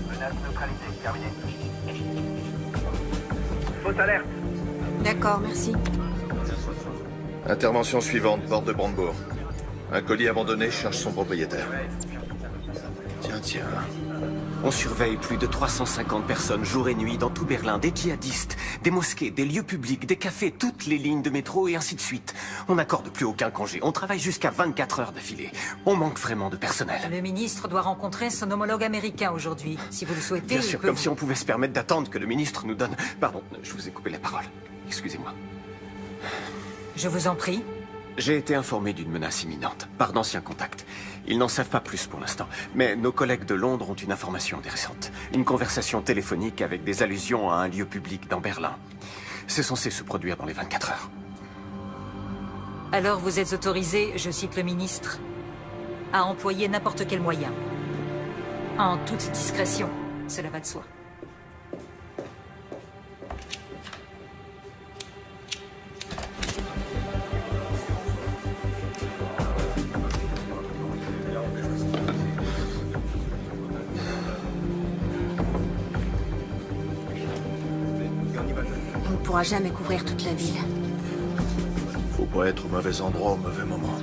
Menace neutralisée, terminé. Fausse alerte. D'accord, merci. Intervention suivante, porte de Brandebourg. Un colis abandonné cherche son propriétaire. Tiens. On surveille plus de 350 personnes jour et nuit dans tout Berlin, des djihadistes, des mosquées, des lieux publics, des cafés, toutes les lignes de métro et ainsi de suite. On n'accorde plus aucun congé, on travaille jusqu'à 24 heures d'affilée. On manque vraiment de personnel. Le ministre doit rencontrer son homologue américain aujourd'hui. Si vous le souhaitez, Bien sûr, comme si on pouvait se permettre d'attendre que le ministre nous donne... Pardon, je vous ai coupé la parole. Excusez-moi. Je vous en prie. J'ai été informé d'une menace imminente, par d'anciens contacts. Ils n'en savent pas plus pour l'instant, mais nos collègues de Londres ont une information intéressante. Une conversation téléphonique avec des allusions à un lieu public dans Berlin. C'est censé se produire dans les 24 heures. Alors vous êtes autorisé, je cite le ministre, à employer n'importe quel moyen. En toute discrétion, cela va de soi. On ne pourra jamais couvrir toute la ville. Faut pas être au mauvais endroit au mauvais moment.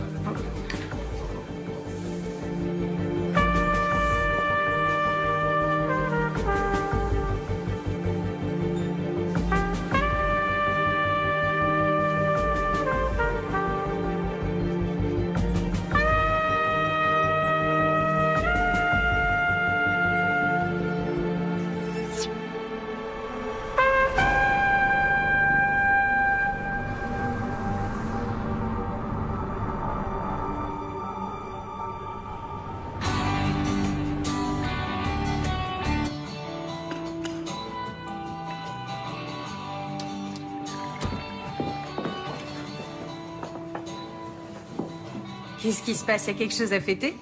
Qu'est-ce qui se passe? Il y a quelque chose à fêter?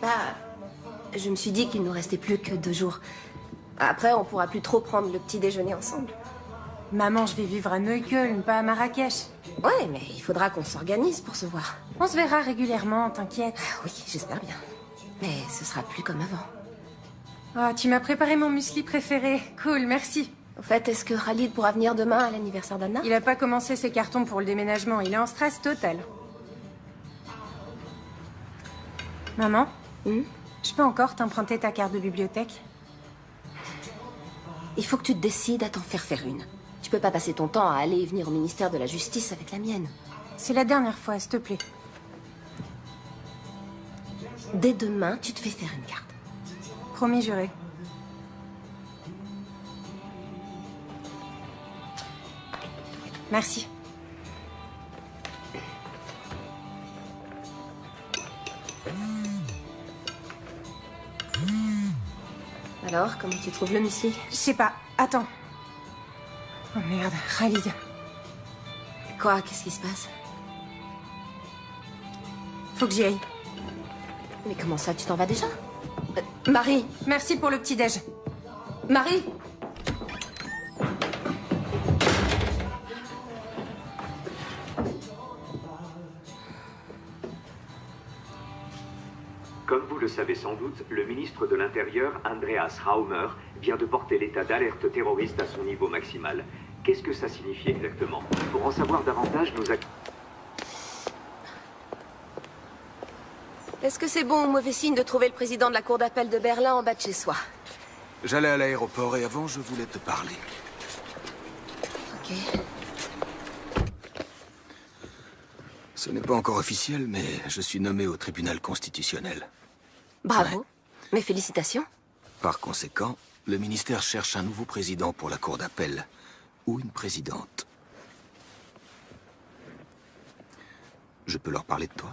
Je me suis dit qu'il nous restait plus que 2 jours. Après, on pourra plus trop prendre le petit déjeuner ensemble. Maman, je vais vivre à Neukölln, pas à Marrakech. Ouais, mais il faudra qu'on s'organise pour se voir. On se verra régulièrement, t'inquiète. Oui, j'espère bien. Mais ce sera plus comme avant. Oh, tu m'as préparé mon muesli préféré. Cool, merci. Au fait, est-ce que Khalid pourra venir demain à l'anniversaire d'Anna? Il a pas commencé ses cartons pour le déménagement, il est en stress total. Maman, je peux encore t'emprunter ta carte de bibliothèque? Il faut que tu te décides à t'en faire une. Tu peux pas passer ton temps à aller et venir au ministère de la Justice avec la mienne. C'est la dernière fois, s'il te plaît. Dès demain, tu te fais faire une carte. Promis juré. Merci. Alors, comment tu trouves le muesli? Je sais pas. Attends. Oh merde, Khalid. Quoi? Qu'est-ce qui se passe? Faut que j'y aille. Mais comment ça, tu t'en vas déjà? Marie! Merci pour le petit-déj. Marie! Comme vous le savez sans doute, le ministre de l'Intérieur, Andreas Raumer, vient de porter l'état d'alerte terroriste à son niveau maximal. Qu'est-ce que ça signifie exactement? Pour en savoir davantage, nous... Est-ce que c'est bon ou mauvais signe de trouver le président de la cour d'appel de Berlin en bas de chez soi? J'allais à l'aéroport et avant, je voulais te parler. Ok. Ce n'est pas encore officiel, mais je suis nommé au tribunal constitutionnel. Bravo. Ouais. Mes félicitations. Par conséquent, le ministère cherche un nouveau président pour la cour d'appel. Ou une présidente. Je peux leur parler de toi?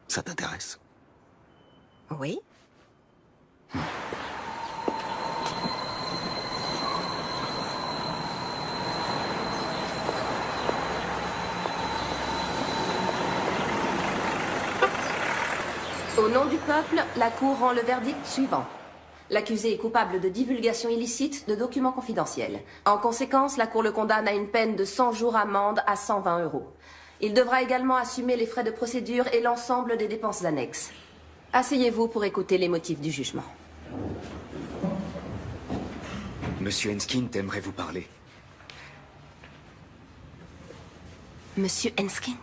Ça t'intéresse? Oui. Au nom du peuple, la Cour rend le verdict suivant. L'accusé est coupable de divulgation illicite de documents confidentiels. En conséquence, la Cour le condamne à une peine de 100 jours amende à 120 €. Il devra également assumer les frais de procédure et l'ensemble des dépenses annexes. Asseyez-vous pour écouter les motifs du jugement. Monsieur Enskind aimerait vous parler. Monsieur Enskind?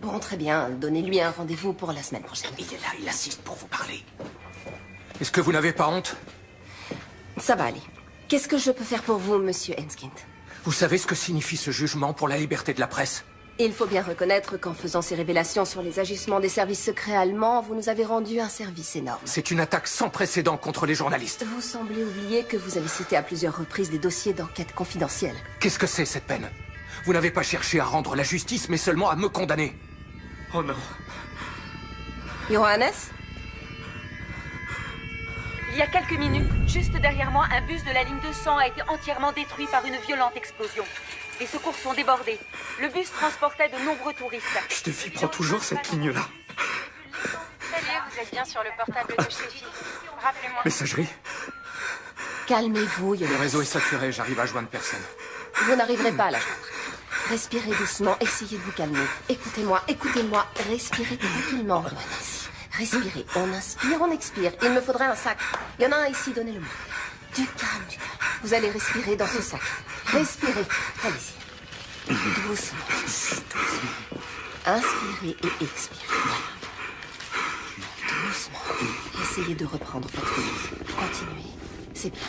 Bon, très bien. Donnez-lui un rendez-vous pour la semaine prochaine. Il est là, il assiste pour vous parler. Est-ce que vous n'avez pas honte? Ça va aller. Qu'est-ce que je peux faire pour vous, monsieur Enskind? Vous savez ce que signifie ce jugement pour la liberté de la presse? Il faut bien reconnaître qu'en faisant ces révélations sur les agissements des services secrets allemands, vous nous avez rendu un service énorme. C'est une attaque sans précédent contre les journalistes. Vous semblez oublier que vous avez cité à plusieurs reprises des dossiers d'enquête confidentielle. Qu'est-ce que c'est, cette peine? Vous n'avez pas cherché à rendre la justice, mais seulement à me condamner. Oh non. Johannes? Il y a quelques minutes, juste derrière moi, un bus de la ligne 200 a été entièrement détruit par une violente explosion. Les secours sont débordés. Le bus transportait de nombreux touristes. Steffi prend toujours cette ligne-là. Salut, vous êtes bien sur le portable de Steffi. Rappelez-moi. Messagerie? Calmez-vous, Le Johannes. réseau est saturé, j'arrive à joindre personne. Vous n'arriverez pas à la joindre. Respirez doucement, essayez de vous calmer. Écoutez-moi, écoutez-moi. Respirez tranquillement, Johannes. Respirez. On inspire, on expire. Il me faudrait un sac. Il y en a un ici, donnez-le-moi. Du calme, du calme. Vous allez respirer dans ce sac. Respirez. Allez-y. Doucement. Doucement. Inspirez et expirez. Voilà. Doucement. Essayez de reprendre votre souffle. Continuez. C'est bien.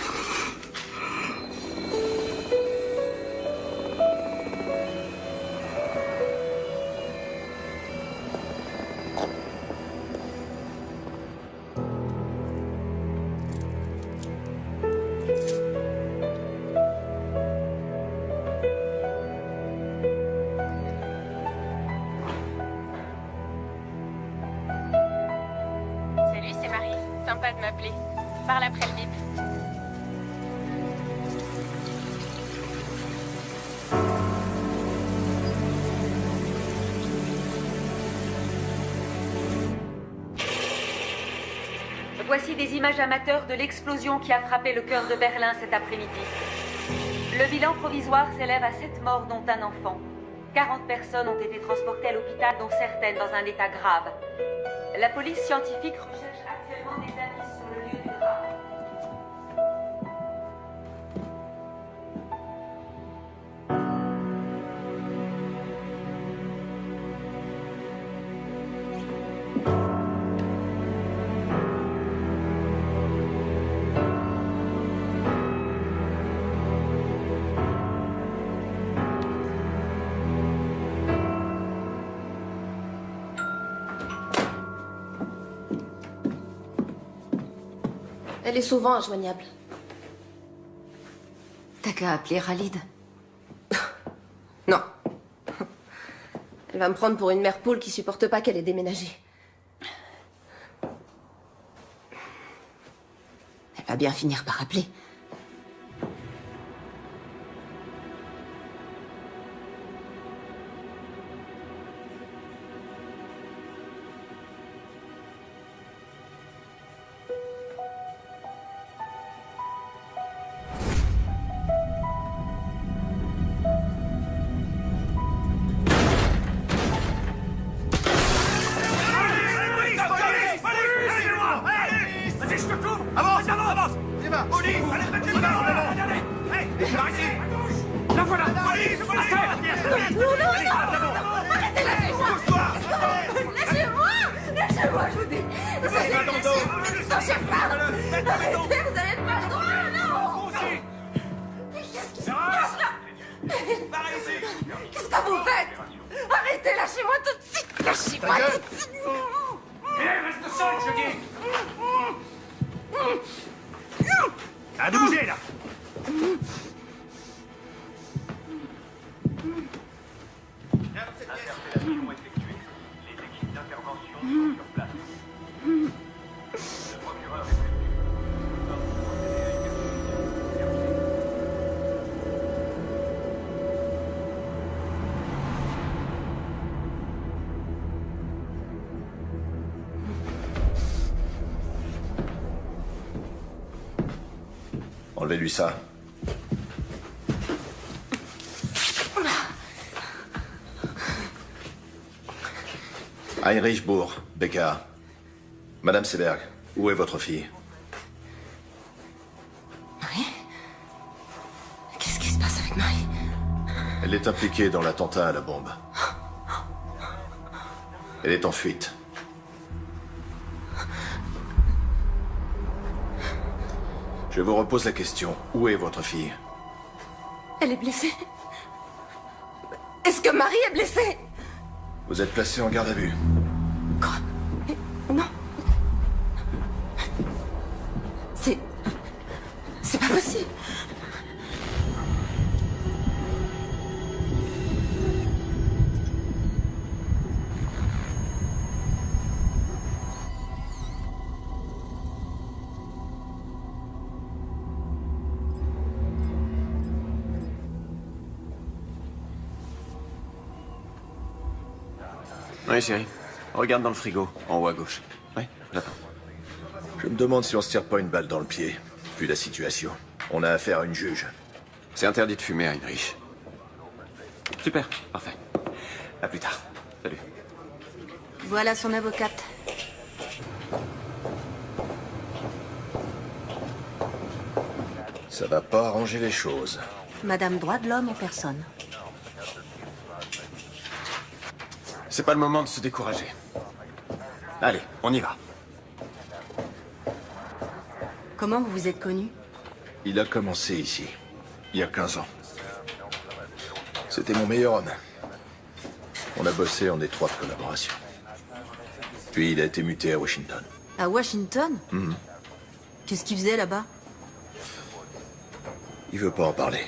Salut, c'est Marie. Sympa de m'appeler. Parle après le bip. Voici des images amateurs de l'explosion qui a frappé le cœur de Berlin cet après-midi. Le bilan provisoire s'élève à 7 morts, dont un enfant. 40 personnes ont été transportées à l'hôpital, dont certaines dans un état grave. La police scientifique recherche actuellement des indices sur le lieu du drame. Elle est souvent injoignable. T'as qu'à appeler Khalid. Non. Elle va me prendre pour une mère poule qui supporte pas qu'elle ait déménagé. Elle va bien finir par appeler. Qu'est-ce que vous faites? Arrêtez, lâchez-moi tout de suite. Lâchez-moi tout de suite. Reste seul, je dis. Arrête de bouger, là. Interpellation effectuée. Les équipes d'intervention sont sur place. Le procureur est prévenu. Nous allons procéder à une Enlevez-lui ça. Heinrich Bourg, BKA. Madame Seberg, où est votre fille? Marie? Qu'est-ce qui se passe avec Marie? Elle est impliquée dans l'attentat à la bombe. Elle est en fuite. Je vous repose la question. Où est votre fille? Elle est blessée. Est-ce que Marie est blessée? Vous êtes placé en garde à vue. Quoi? Mais non. C'est pas possible. Oui, chérie. Regarde dans le frigo, en haut à gauche. Oui, j'attends. Je me demande si on se tire pas une balle dans le pied, vu la situation. On a affaire à une juge. C'est interdit de fumer, Heinrich. Super, parfait. À plus tard. Salut. Voilà son avocate. Ça va pas arranger les choses. Madame droit de l'homme en personne. C'est pas le moment de se décourager. Allez, on y va. Comment vous vous êtes connus? Il a commencé ici, il y a 15 ans. C'était mon meilleur homme. On a bossé en étroite collaboration. Puis il a été muté à Washington. À Washington? Qu'est-ce qu'il faisait là-bas? Il veut pas en parler.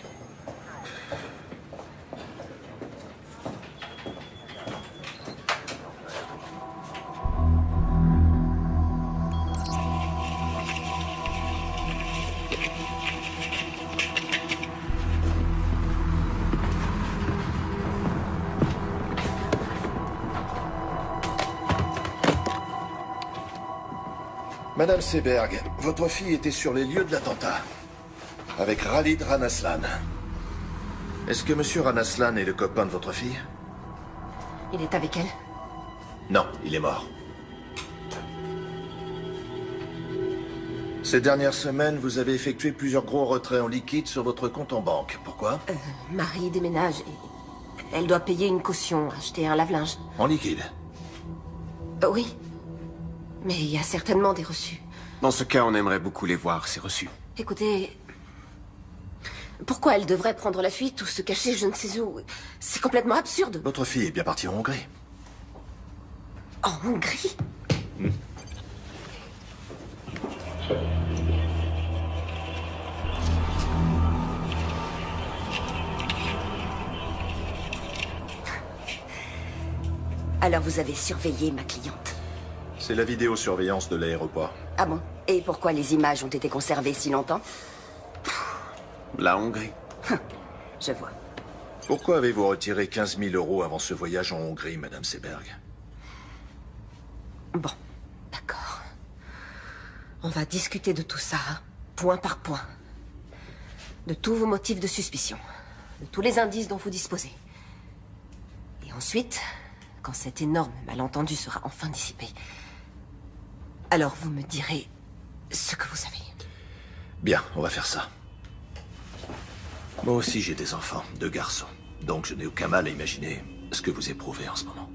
Madame Seberg, votre fille était sur les lieux de l'attentat. Avec Khalid Ranaslan. Est-ce que Monsieur Ranaslan est le copain de votre fille? Il est avec elle? Non, il est mort. Ces dernières semaines, vous avez effectué plusieurs gros retraits en liquide sur votre compte en banque. Pourquoi? Marie déménage et elle doit payer une caution, acheter un lave-linge. En liquide? Oui. Mais il y a certainement des reçus. Dans ce cas, on aimerait beaucoup les voir, ces reçus. Écoutez... Pourquoi elle devrait prendre la fuite ou se cacher je ne sais où? C'est complètement absurde. Votre fille est bien partie en Hongrie. En Hongrie? Alors vous avez surveillé ma cliente? C'est la vidéosurveillance de l'aéroport. Ah bon? Et pourquoi les images ont été conservées si longtemps? La Hongrie. Je vois. Pourquoi avez-vous retiré 15 000 € avant ce voyage en Hongrie, Madame Seberg? Bon, d'accord. On va discuter de tout ça, point par point. De tous vos motifs de suspicion. De tous les indices dont vous disposez. Et ensuite, quand cet énorme malentendu sera enfin dissipé, alors vous me direz ce que vous savez. Bien, on va faire ça. Moi aussi, j'ai des enfants, 2 garçons. Donc je n'ai aucun mal à imaginer ce que vous éprouvez en ce moment.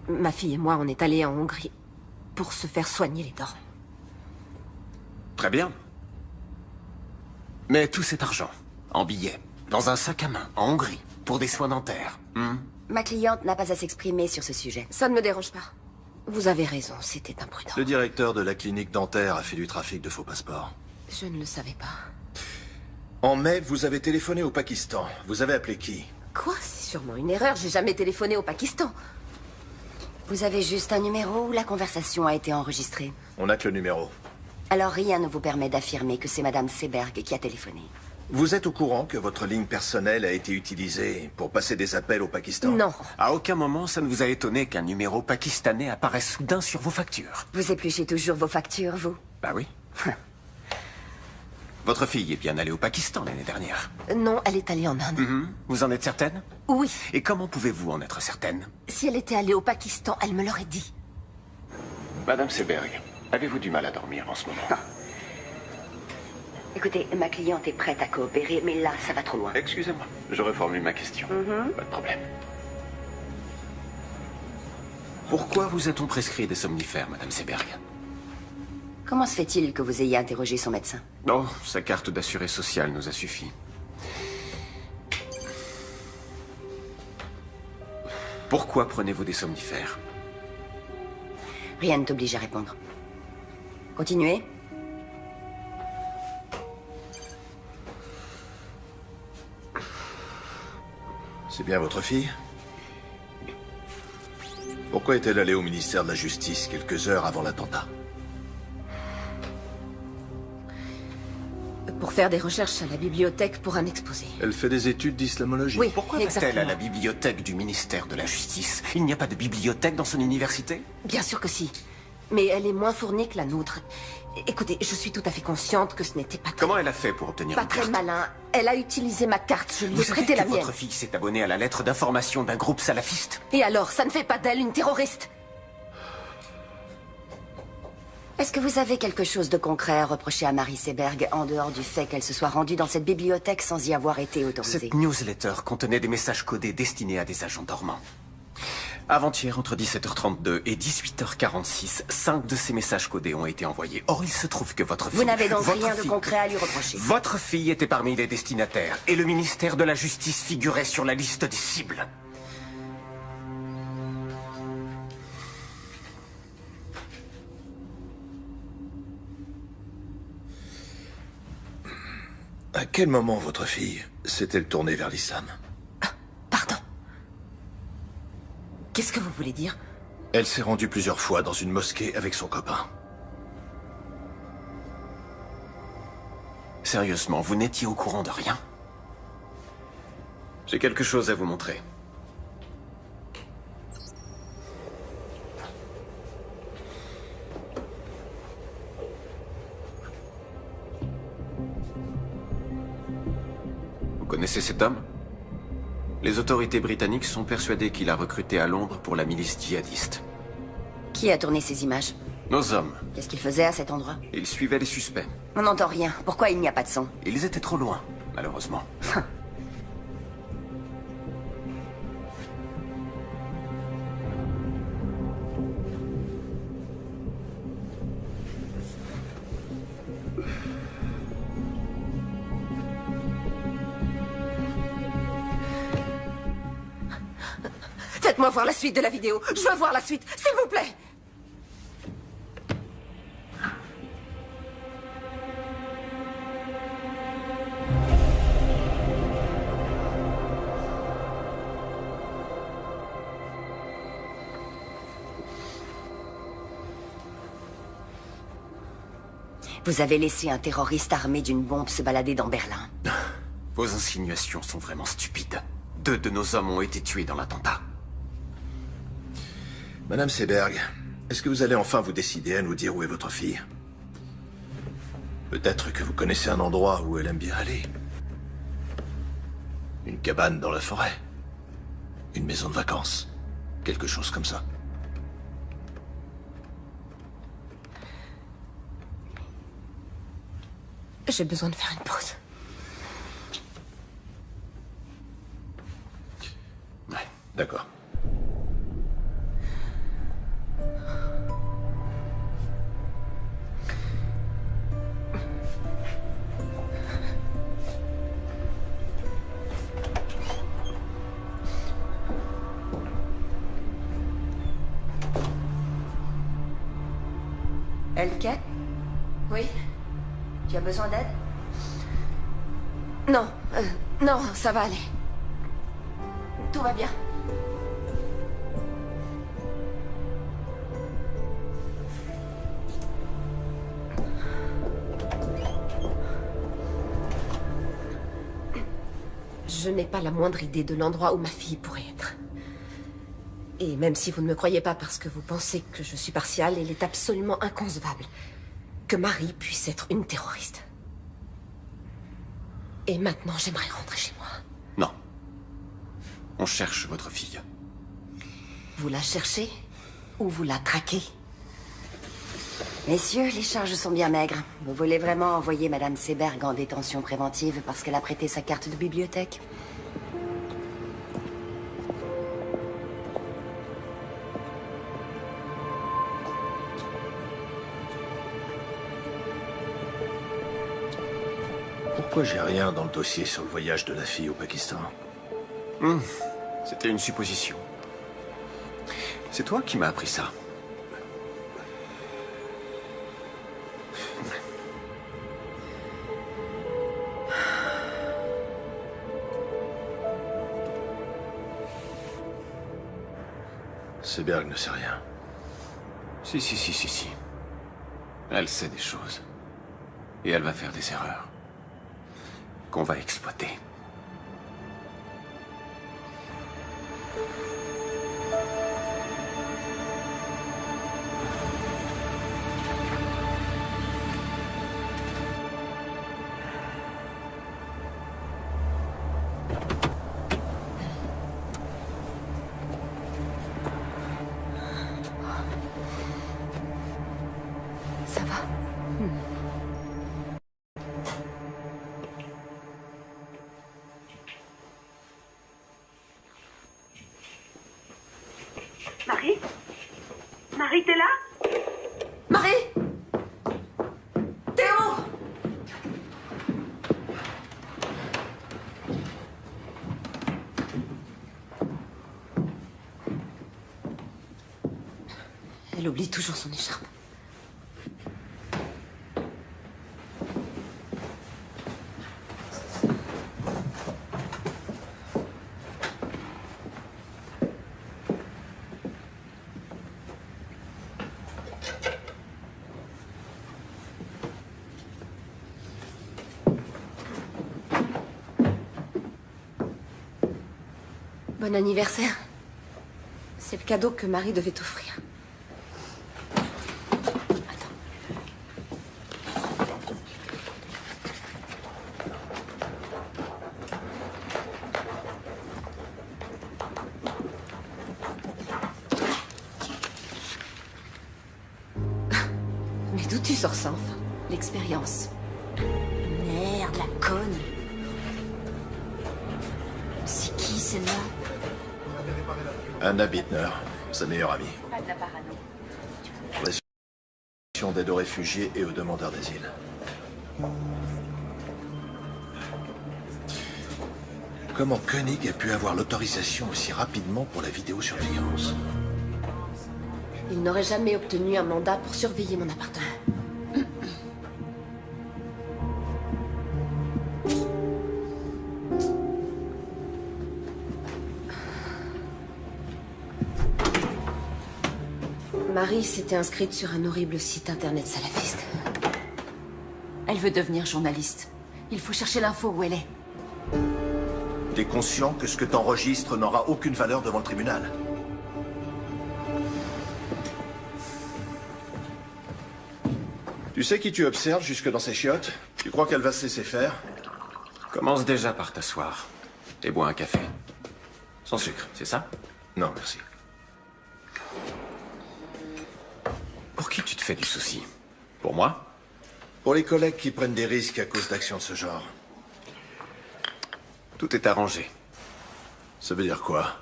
Ma fille et moi, on est allés en Hongrie pour se faire soigner les dents. Très bien. Mais tout cet argent, en billets, dans un sac à main, en Hongrie, pour des soins dentaires. Ma cliente n'a pas à s'exprimer sur ce sujet. Ça ne me dérange pas. Vous avez raison, c'était imprudent. Le directeur de la clinique dentaire a fait du trafic de faux passeports. Je ne le savais pas. En mai, vous avez téléphoné au Pakistan. Vous avez appelé qui? Quoi? C'est sûrement une erreur, j'ai jamais téléphoné au Pakistan. Vous avez juste un numéro où la conversation a été enregistrée. On n'a que le numéro. Alors rien ne vous permet d'affirmer que c'est Madame Seberg qui a téléphoné. Vous êtes au courant que votre ligne personnelle a été utilisée pour passer des appels au Pakistan? Non. À aucun moment, ça ne vous a étonné qu'un numéro pakistanais apparaisse soudain sur vos factures. Vous épluchez toujours vos factures, vous? Bah oui. Votre fille est bien allée au Pakistan l'année dernière. Non, elle est allée en Inde. Vous en êtes certaine? Oui. Et comment pouvez-vous en être certaine? Si elle était allée au Pakistan, elle me l'aurait dit. Madame Seberg, avez-vous du mal à dormir en ce moment? Écoutez, ma cliente est prête à coopérer, mais là, ça va trop loin. Excusez-moi, je reformule ma question. Pas de problème. Pourquoi vous a-t-on prescrit des somnifères, Madame Seberg? Comment se fait-il que vous ayez interrogé son médecin? Oh, sa carte d'assuré social nous a suffi. Pourquoi prenez-vous des somnifères? Rien ne t'oblige à répondre. Continuez. C'est bien votre fille? Pourquoi est-elle allée au ministère de la Justice quelques heures avant l'attentat? Pour faire des recherches à la bibliothèque pour un exposé. Elle fait des études d'islamologie. Oui, Pourquoi va-t-elle à la bibliothèque du ministère de la Justice? Il n'y a pas de bibliothèque dans son université? Bien sûr que si. Mais elle est moins fournie que la nôtre. Écoutez, je suis tout à fait consciente que ce n'était pas très... Comment elle a fait pour obtenir Pas une très carte? malin. Elle a utilisé ma carte, je lui ai Vous savez prêté la que mienne. votre fille s'est abonnée à la lettre d'information d'un groupe salafiste? Et alors, ça ne fait pas d'elle une terroriste? Est-ce que vous avez quelque chose de concret à reprocher à Marie Seberg, en dehors du fait qu'elle se soit rendue dans cette bibliothèque sans y avoir été autorisée? Cette newsletter contenait des messages codés destinés à des agents dormants. Avant-hier, entre 17h32 et 18h46, 5 de ces messages codés ont été envoyés. Or, il se trouve que votre fille... Vous n'avez donc votre rien de fille- concret à lui reprocher? Votre fille était parmi les destinataires, et le ministère de la Justice figurait sur la liste des cibles. À quel moment votre fille s'est-elle tournée vers l'islam? Qu'est-ce que vous voulez dire? Elle s'est rendue plusieurs fois dans une mosquée avec son copain. Sérieusement, vous n'étiez au courant de rien? J'ai quelque chose à vous montrer. Vous connaissez cet homme? Les autorités britanniques sont persuadées qu'il a recruté à Londres pour la milice djihadiste. Qui a tourné ces images? Nos hommes. Qu'est-ce qu'il faisait à cet endroit? Ils suivaient les suspects. On n'entend rien. Pourquoi il n'y a pas de son? Ils étaient trop loin, malheureusement. Faites-moi voir la suite de la vidéo. Je veux voir la suite, s'il vous plaît. Vous avez laissé un terroriste armé d'une bombe se balader dans Berlin. Vos insinuations sont vraiment stupides. 2 de nos hommes ont été tués dans l'attentat. Madame Seberg, est-ce que vous allez enfin vous décider à nous dire où est votre fille? Peut-être que vous connaissez un endroit où elle aime bien aller. Une cabane dans la forêt. Une maison de vacances. Quelque chose comme ça. J'ai besoin de faire une pause. Ouais, d'accord. Elke? Oui? Tu as besoin d'aide? Non, non, ça va aller. Tout va bien. Je n'ai pas la moindre idée de l'endroit où ma fille pourrait être. Et même si vous ne me croyez pas parce que vous pensez que je suis partiale, il est absolument inconcevable que Marie puisse être une terroriste. Et maintenant, j'aimerais rentrer chez moi. Non. On cherche votre fille. Vous la cherchez ou vous la traquez? Messieurs, les charges sont bien maigres. Vous voulez vraiment envoyer Madame Seberg en détention préventive parce qu'elle a prêté sa carte de bibliothèque? Pourquoi j'ai rien dans le dossier sur le voyage de la fille au Pakistan? C'était une supposition. C'est toi qui m'as appris ça. Seberg ne sait rien. Si. Elle sait des choses. Et elle va faire des erreurs. Qu'on va exploiter. Ça va? Marie? Marie, t'es là? Marie! Théo! Elle oublie toujours son écharpe. Bon anniversaire. C'est le cadeau que Marie devait t'offrir. Mais d'où tu sors ça, enfin? L'expérience. Merde, la conne. C'est qui, celle-là? Anna Bittner, sa meilleure amie. Pas de la parano. Relation d'aide aux réfugiés et aux demandeurs d'asile. Comment Koenig a pu avoir l'autorisation aussi rapidement pour la vidéosurveillance? Il n'aurait jamais obtenu un mandat pour surveiller mon appartement. Marie s'était inscrite sur un horrible site internet salafiste. Elle veut devenir journaliste. Il faut chercher l'info où elle est. T'es conscient que ce que t'enregistres n'aura aucune valeur devant le tribunal? Tu sais qui tu observes jusque dans ces chiottes? Tu crois qu'elle va se laisser faire? Commence déjà par t'asseoir. Et bois un café. Sans sucre, c'est ça? Non, merci. Pour qui tu te fais du souci? Pour moi? Pour les collègues qui prennent des risques à cause d'actions de ce genre. Tout est arrangé. Ça veut dire quoi?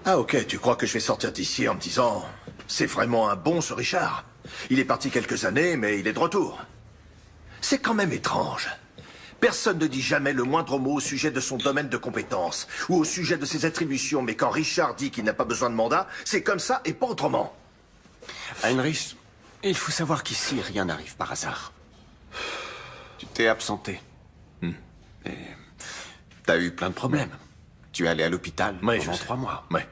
Ah ok, tu crois que je vais sortir d'ici en me disant « C'est vraiment un bon ce Richard. Il est parti quelques années, mais il est de retour. » C'est quand même étrange. Personne ne dit jamais le moindre mot au sujet de son domaine de compétence ou au sujet de ses attributions, mais quand Richard dit qu'il n'a pas besoin de mandat, c'est comme ça et pas autrement. Heinrich, il faut savoir qu'ici, rien n'arrive par hasard. Tu t'es absenté. Et t'as eu plein de problèmes. Tu es allé à l'hôpital pendant 3 mois. Ouais.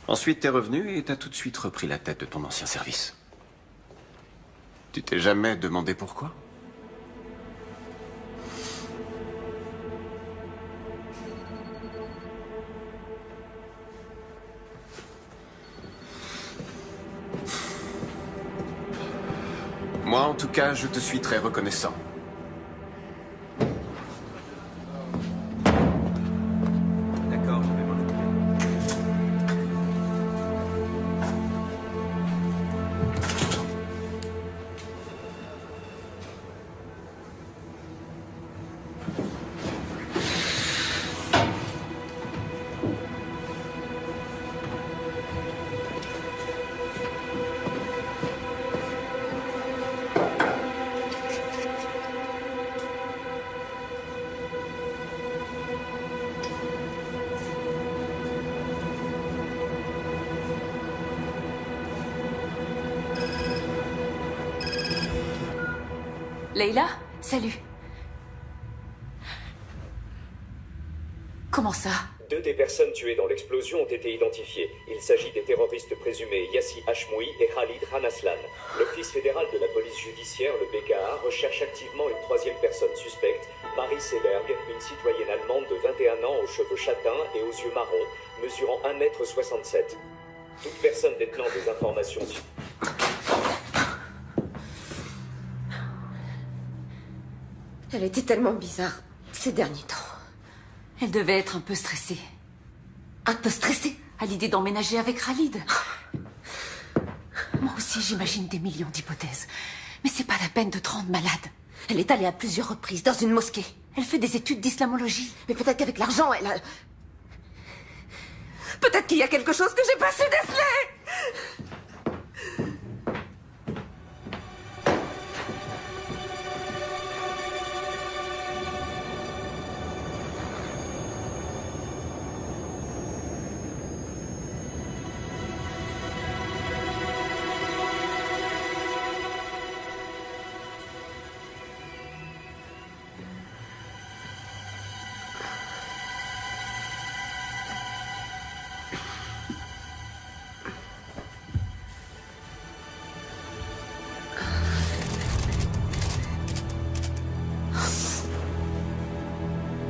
Ensuite, t'es revenu et t'as tout de suite repris la tête de ton ancien service. Tu t'es jamais demandé pourquoi? Moi, en tout cas, je te suis très reconnaissant. D'accord, je vais m'en occuper. Leila, salut. Comment ça? 2 des personnes tuées dans l'explosion ont été identifiées. Il s'agit des terroristes présumés Yassi Hashmoui et Khalid Ranaslan. L'Office fédéral de la police judiciaire, le BKA, recherche activement une 3e personne suspecte, Marie Seberg, une citoyenne allemande de 21 ans aux cheveux châtains et aux yeux marrons, mesurant 1,67 m. Toute personne détenant des informations... Elle était tellement bizarre ces derniers temps. Elle devait être un peu stressée. Un peu stressée? À l'idée d'emménager avec Khalid. Moi aussi, j'imagine des millions d'hypothèses. Mais c'est pas la peine de te rendre malade. Elle est allée à plusieurs reprises dans une mosquée. Elle fait des études d'islamologie. Mais peut-être qu'avec l'argent, elle a... Peut-être qu'il y a quelque chose que j'ai pas su déceler!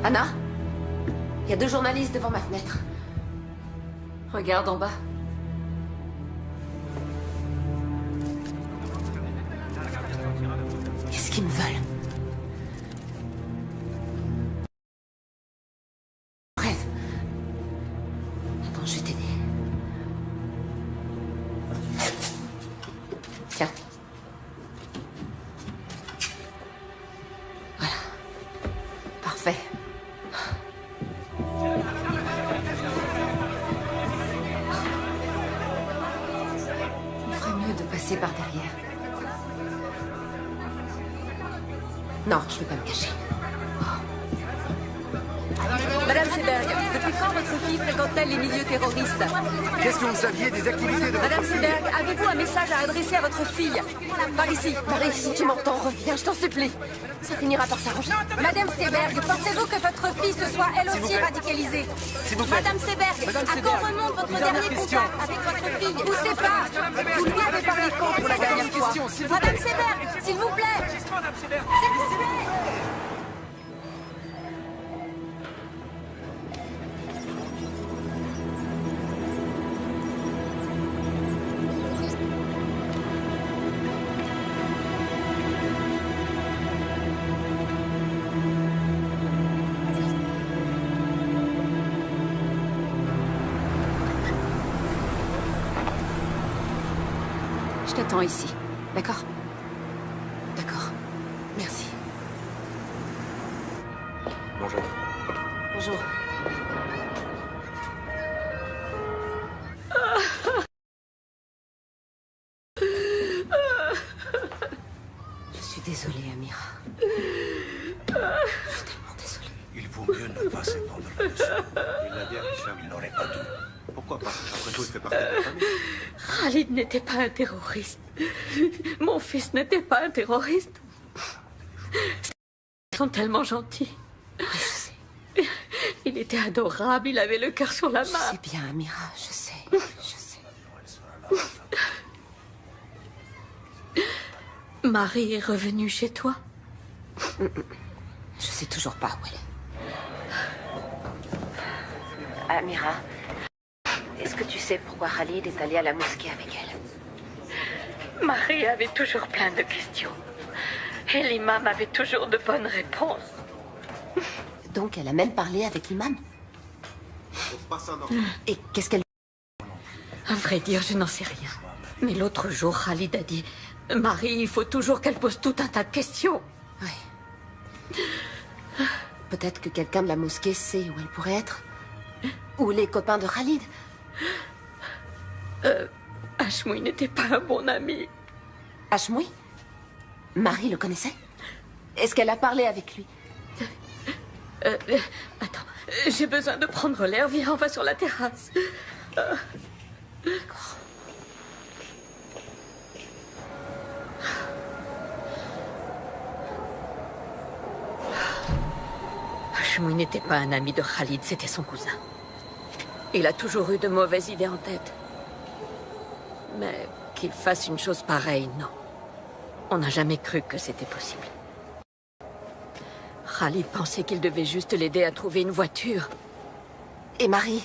Anna? Il y a 2 journalistes devant ma fenêtre. Regarde en bas. Qu'est-ce qu'ils me veulent? Rêve. Attends, je vais t'aider. Tiens. Voilà. Parfait. Il ferait mieux de passer par derrière. Non, je vais pas me cacher. Madame Seberg, depuis quand votre fille fréquente-t-elle les milieux terroristes? Qu'est-ce que vous saviez des activités de Madame votre fille? Seberg, avez-vous un message à adresser à votre fille? Par ici. Marie, si tu m'entends, reviens, je t'en supplie. Ça finira par s'arranger. Madame Seberg, pensez-vous que votre fille se soit elle aussi radicalisée? S'il vous plaît. Madame Seberg, à quand remonte votre dernier contact avec votre fille? Ou c'est pas? Vous lui avez parlé quand pour la dernière fois? Madame Seberg, s'il vous plaît. S'il vous plaît. Je t'attends ici. D'accord? D'accord. Merci. Bonjour. Bonjour. Je suis désolée, Amira. Je suis tellement désolée. Il vaut mieux ne pas s'épandre là-dessus. Il l'a dit à Richard. Il n'aurait pas dû. Pourquoi pas? Après tout, il fait partie de la famille. Khalid n'était pas un terroriste. Mon fils n'était pas un terroriste. Ils sont tellement gentils. Oui, je sais. Il était adorable, il avait le cœur sur la main. Je sais bien, Amira, je sais. Je sais. Marie est revenue chez toi? Je sais toujours pas où elle est. Amira, est-ce que tu sais pourquoi Khalid est allé à la mosquée avec elle? Marie avait toujours plein de questions. Et l'imam avait toujours de bonnes réponses. Donc elle a même parlé avec l'imam. Et qu'est-ce qu'elle... À vrai dire, je n'en sais rien. Mais l'autre jour, Khalid a dit... Marie, il faut toujours qu'elle pose tout un tas de questions. Oui. Peut-être que quelqu'un de la mosquée sait où elle pourrait être. Ou les copains de Khalid. Hashmoui n'était pas un bon ami. Hashmoui? Marie le connaissait? Est-ce qu'elle a parlé avec lui? Attends, j'ai besoin de prendre l'air. Viens, on va sur la terrasse. D'accord. Hashmoui n'était pas un ami de Khalid, c'était son cousin. Il a toujours eu de mauvaises idées en tête. Mais qu'il fasse une chose pareille, non. On n'a jamais cru que c'était possible. Khalid pensait qu'il devait juste l'aider à trouver une voiture. Et Marie?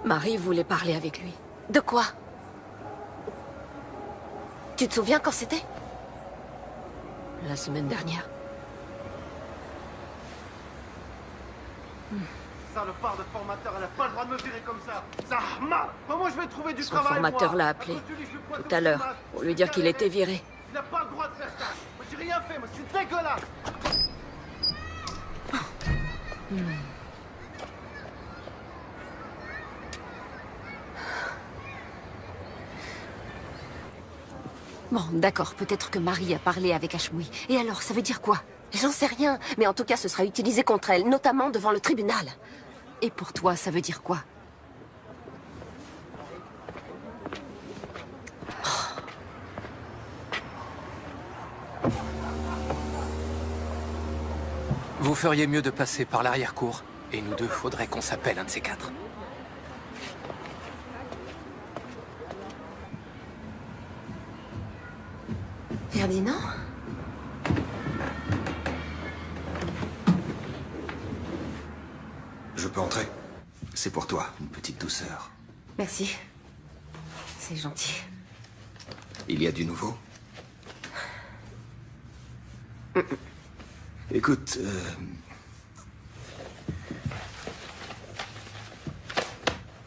Marie voulait parler avec lui. De quoi? Tu te souviens quand c'était? La semaine dernière. Salopard de formateur, elle a pas le droit de me virer comme ça. Zahma! Comment je vais trouver du travail? Son formateur l'a appelé tout à l'heure pour lui dire qu'il était viré. Il n'a pas le droit de faire ça. Moi j'ai rien fait, moi c'est dégueulasse. Bon, d'accord, peut-être que Marie a parlé avec Hashmoui. Et alors, ça veut dire quoi? J'en sais rien, mais en tout cas, ce sera utilisé contre elle, notamment devant le tribunal. Et pour toi, ça veut dire quoi? Vous feriez mieux de passer par l'arrière-cour. Et nous deux, faudrait qu'on s'appelle un de ces quatre. Ferdinand? Je peux entrer? C'est pour toi, une petite douceur. Merci. C'est gentil. Il y a du nouveau? Écoute,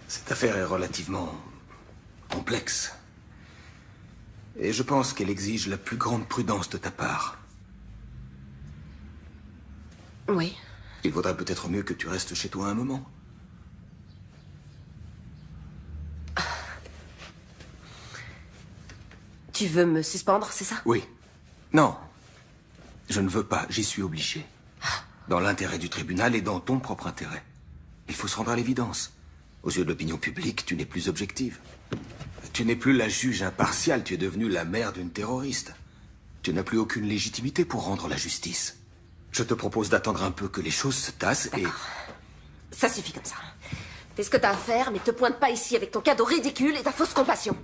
cette affaire est relativement complexe. Et je pense qu'elle exige la plus grande prudence de ta part. Oui. Il vaudrait peut-être mieux que tu restes chez toi un moment. Tu veux me suspendre, c'est ça? Oui. Non. Je ne veux pas, j'y suis obligé. Dans l'intérêt du tribunal et dans ton propre intérêt. Il faut se rendre à l'évidence. Aux yeux de l'opinion publique, tu n'es plus objective. Tu n'es plus la juge impartiale, tu es devenue la mère d'une terroriste. Tu n'as plus aucune légitimité pour rendre la justice. Je te propose d'attendre un peu que les choses se tassent et... Ça suffit comme ça. Fais ce que t'as à faire, mais te pointe pas ici avec ton cadeau ridicule et ta fausse compassion.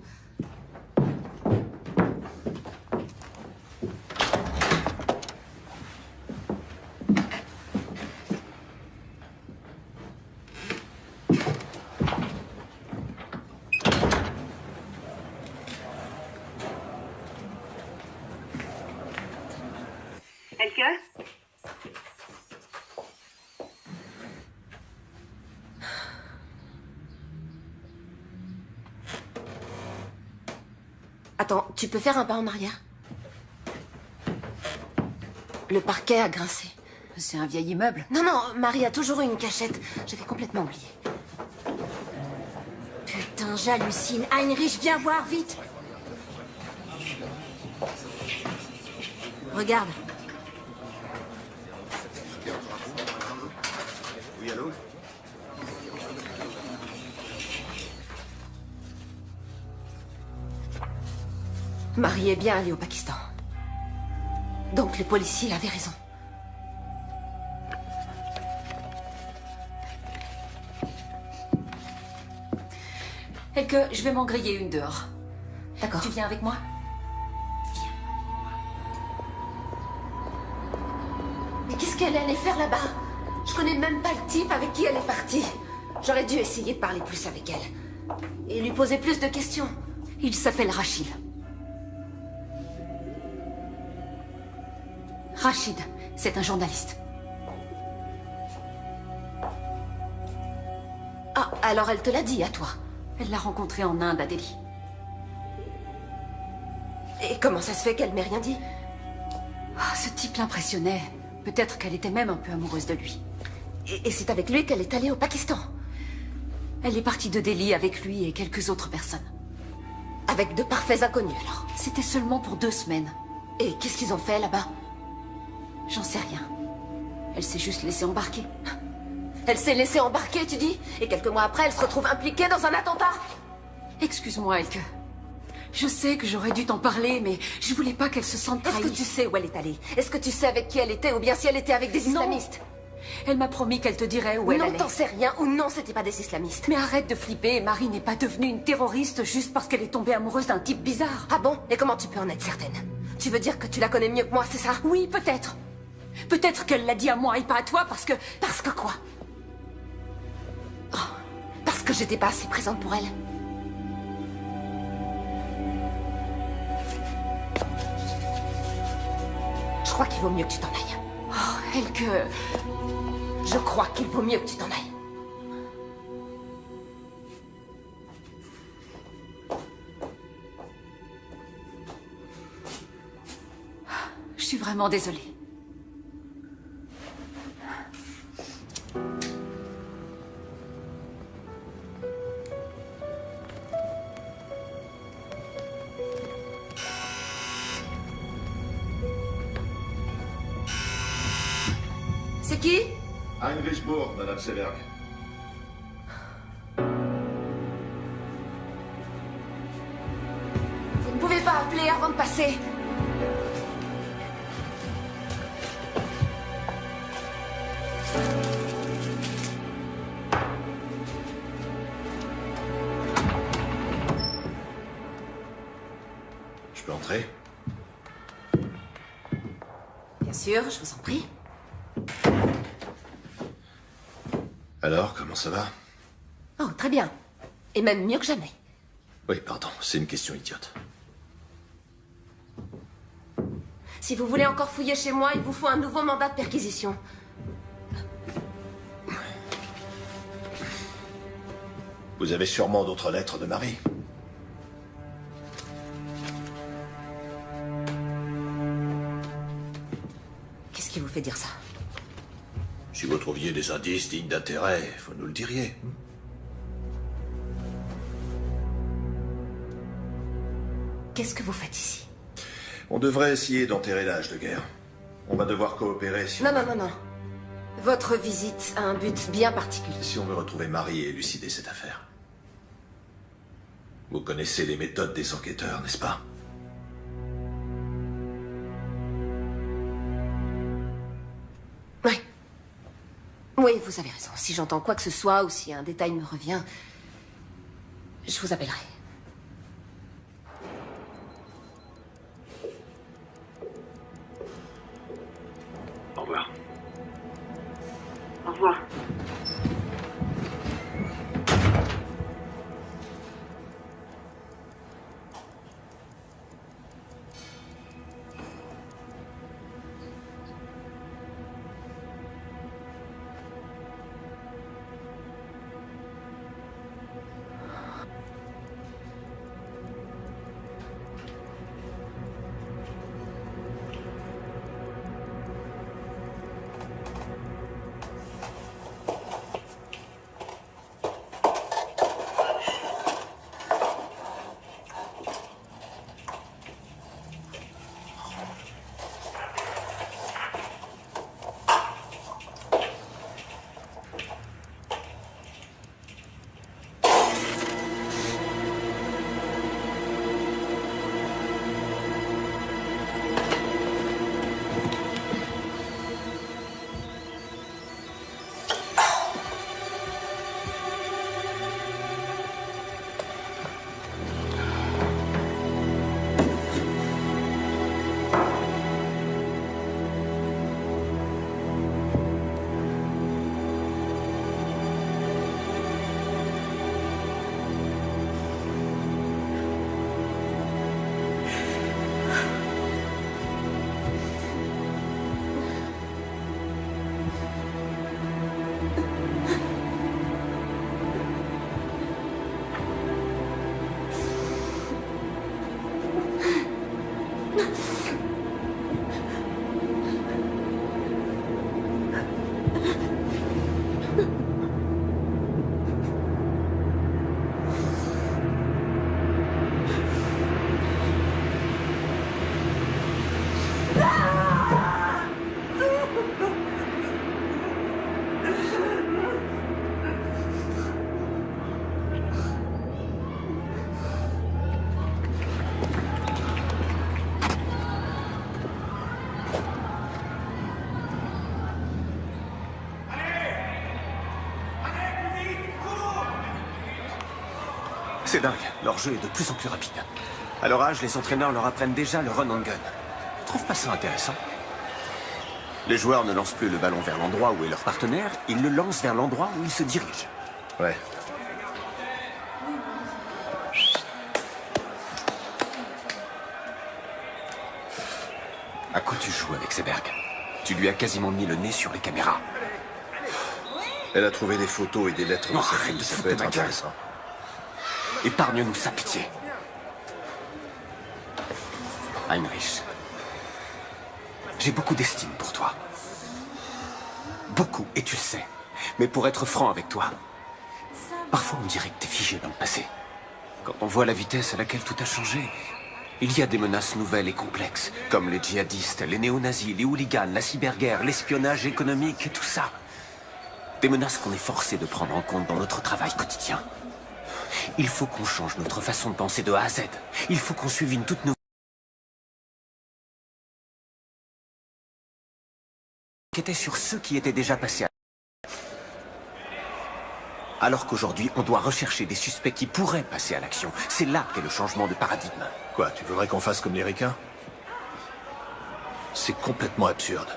Attends, tu peux faire un pas en arrière? Le parquet a grincé. C'est un vieil immeuble. Non, non, Marie a toujours eu une cachette. J'avais complètement oublié. Putain, j'hallucine. Heinrich, viens voir, vite. Regarde. Oui, allô? Marie est bien allée au Pakistan. Donc le policier avait raison. Et que je vais m'en griller une dehors. D'accord. Tu viens avec moi? Mais qu'est-ce qu'elle allait faire là-bas? Je connais même pas le type avec qui elle est partie. J'aurais dû essayer de parler plus avec elle. Et lui poser plus de questions. Il s'appelle Rachid. Rachid, c'est un journaliste. Ah, alors elle te l'a dit à toi? Elle l'a rencontré en Inde, à Delhi. Et comment ça se fait qu'elle m'ait rien dit? Ah, ce type l'impressionnait. Peut-être qu'elle était même un peu amoureuse de lui. Et c'est avec lui qu'elle est allée au Pakistan? Elle est partie de Delhi avec lui et quelques autres personnes. Avec de parfaits inconnus, alors? C'était seulement pour 2 semaines. Et qu'est-ce qu'ils ont fait là-bas? J'en sais rien. Elle s'est juste laissée embarquer. Elle s'est laissée embarquer, tu dis? Et quelques mois après, elle se retrouve impliquée dans un attentat? Excuse-moi, Elke. Je sais que j'aurais dû t'en parler, mais je voulais pas qu'elle se sente trahie. Est-ce que tu sais où elle est allée? Est-ce que tu sais avec qui elle était, ou bien si elle était avec des islamistes? Elle m'a promis qu'elle te dirait où elle allait. Non, t'en sais rien, ou non, c'était pas des islamistes. Mais arrête de flipper, Marie n'est pas devenue une terroriste juste parce qu'elle est tombée amoureuse d'un type bizarre. Ah bon? Et comment tu peux en être certaine? Tu veux dire que tu la connais mieux que moi, c'est ça? Oui, peut-être. Peut-être qu'elle l'a dit à moi et pas à toi parce que... Parce que quoi? Oh, parce que j'étais pas assez présente pour elle. Je crois qu'il vaut mieux que tu t'en ailles. Oh, Elke... Je crois qu'il vaut mieux que tu t'en ailles. Je suis vraiment désolée. C'est qui? Heinrich Bourg, Madame Seberg. Vous ne pouvez pas appeler avant de passer. Je peux entrer? Bien sûr, je vous en prie. Alors, comment ça va? Oh, très bien. Et même mieux que jamais. Oui, pardon, c'est une question idiote. Si vous voulez encore fouiller chez moi, il vous faut un nouveau mandat de perquisition. Vous avez sûrement d'autres lettres de Marie. Qu'est-ce qui vous fait dire ça? Si vous trouviez des indices dignes d'intérêt, vous nous le diriez. Qu'est-ce que vous faites ici? On devrait essayer d'enterrer l'âge de guerre. On va devoir coopérer si Non, on... non, non, non. Votre visite a un but bien particulier. Si on veut retrouver Marie et élucider cette affaire. Vous connaissez les méthodes des enquêteurs, n'est-ce pas? Oui. Oui, vous avez raison. Si j'entends quoi que ce soit ou si un détail me revient, je vous appellerai. Au revoir. Au revoir. C'est dingue, leur jeu est de plus en plus rapide. À leur âge, les entraîneurs leur apprennent déjà le run and gun. Tu trouves pas ça intéressant? Les joueurs ne lancent plus le ballon vers l'endroit où est leur partenaire, ils le lancent vers l'endroit où ils se dirigent. Ouais. À quoi tu joues avec Seberg? Tu lui as quasiment mis le nez sur les caméras. Elle a trouvé des photos et des lettres de Non, sa arrête fille, de ça foutre peut de être ma gueule. intéressant. Épargne-nous sa pitié. Heinrich, j'ai beaucoup d'estime pour toi. Beaucoup, et tu le sais. Mais pour être franc avec toi, parfois on dirait que t'es figé dans le passé. Quand on voit la vitesse à laquelle tout a changé, il y a des menaces nouvelles et complexes, comme les djihadistes, les néo-nazis, les hooligans, la cyberguerre, l'espionnage économique et tout ça. Des menaces qu'on est forcé de prendre en compte dans notre travail quotidien. Il faut qu'on change notre façon de penser de A à Z. Il faut qu'on suive une toute nouvelle... qui était sur ceux qui étaient déjà passés à... Alors qu'aujourd'hui, on doit rechercher des suspects qui pourraient passer à l'action. C'est là qu'est le changement de paradigme. Quoi, tu voudrais qu'on fasse comme les ricains? C'est complètement absurde.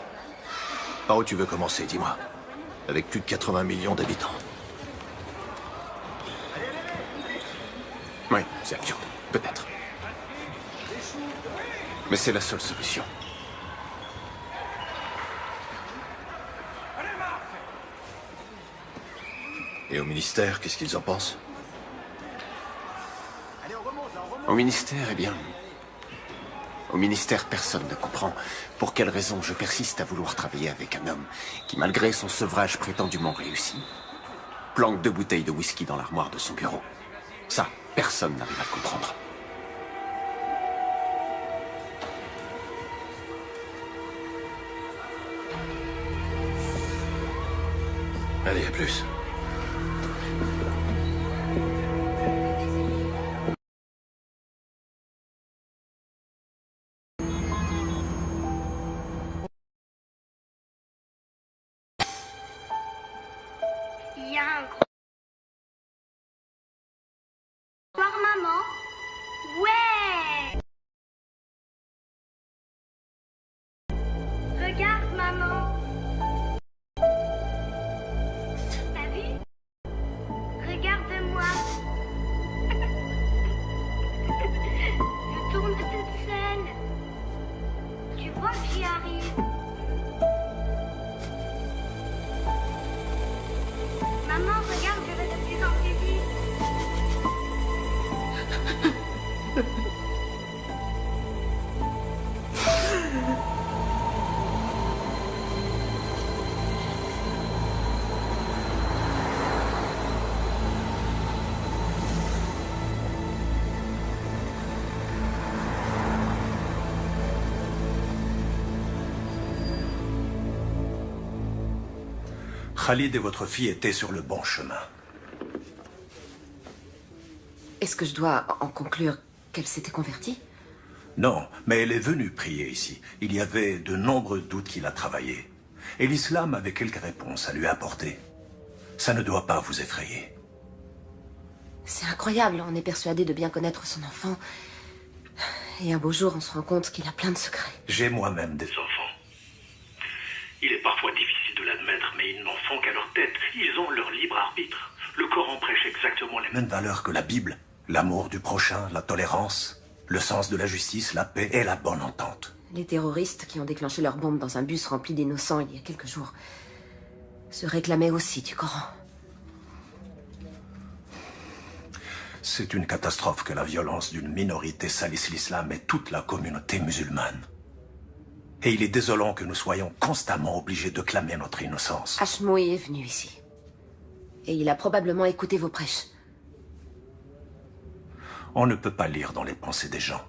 Par où tu veux commencer, dis-moi? Avec plus de 80 millions d'habitants. Oui, c'est absurde. Peut-être. Mais c'est la seule solution. Et au ministère, qu'est-ce qu'ils en pensent? Au ministère, eh bien... Au ministère, personne ne comprend pour quelle raison je persiste à vouloir travailler avec un homme qui, malgré son sevrage prétendument réussi, planque 2 bouteilles de whisky dans l'armoire de son bureau. Ça, personne n'arrive à le comprendre. Allez, à plus. Il y a un gros... Voir maman? Ouais! Regarde maman! T'as vu? Regarde-moi! Je tourne toute seule. Tu vois que j'y arrive? Maman, regarde, je vais de plus en plus vite. Khalid et votre fille étaient sur le bon chemin. Est-ce que je dois en conclure qu'elle s'était convertie? Non, mais elle est venue prier ici. Il y avait de nombreux doutes qu'il a travaillé. Et l'islam avait quelques réponses à lui apporter. Ça ne doit pas vous effrayer. C'est incroyable, on est persuadé de bien connaître son enfant. Et un beau jour, on se rend compte qu'il a plein de secrets. J'ai moi-même des enfants. Il est parfois difficile de l'admettre, mais ils n'en font qu'à leur tête. Ils ont leur libre arbitre. Le Coran prêche exactement les mêmes valeurs que la Bible. L'amour du prochain, la tolérance, le sens de la justice, la paix et la bonne entente. Les terroristes qui ont déclenché leur bombe dans un bus rempli d'innocents il y a quelques jours se réclamaient aussi du Coran. C'est une catastrophe que la violence d'une minorité salisse l'islam et toute la communauté musulmane. Et il est désolant que nous soyons constamment obligés de clamer notre innocence. Hashmoui est venu ici. Et il a probablement écouté vos prêches. On ne peut pas lire dans les pensées des gens.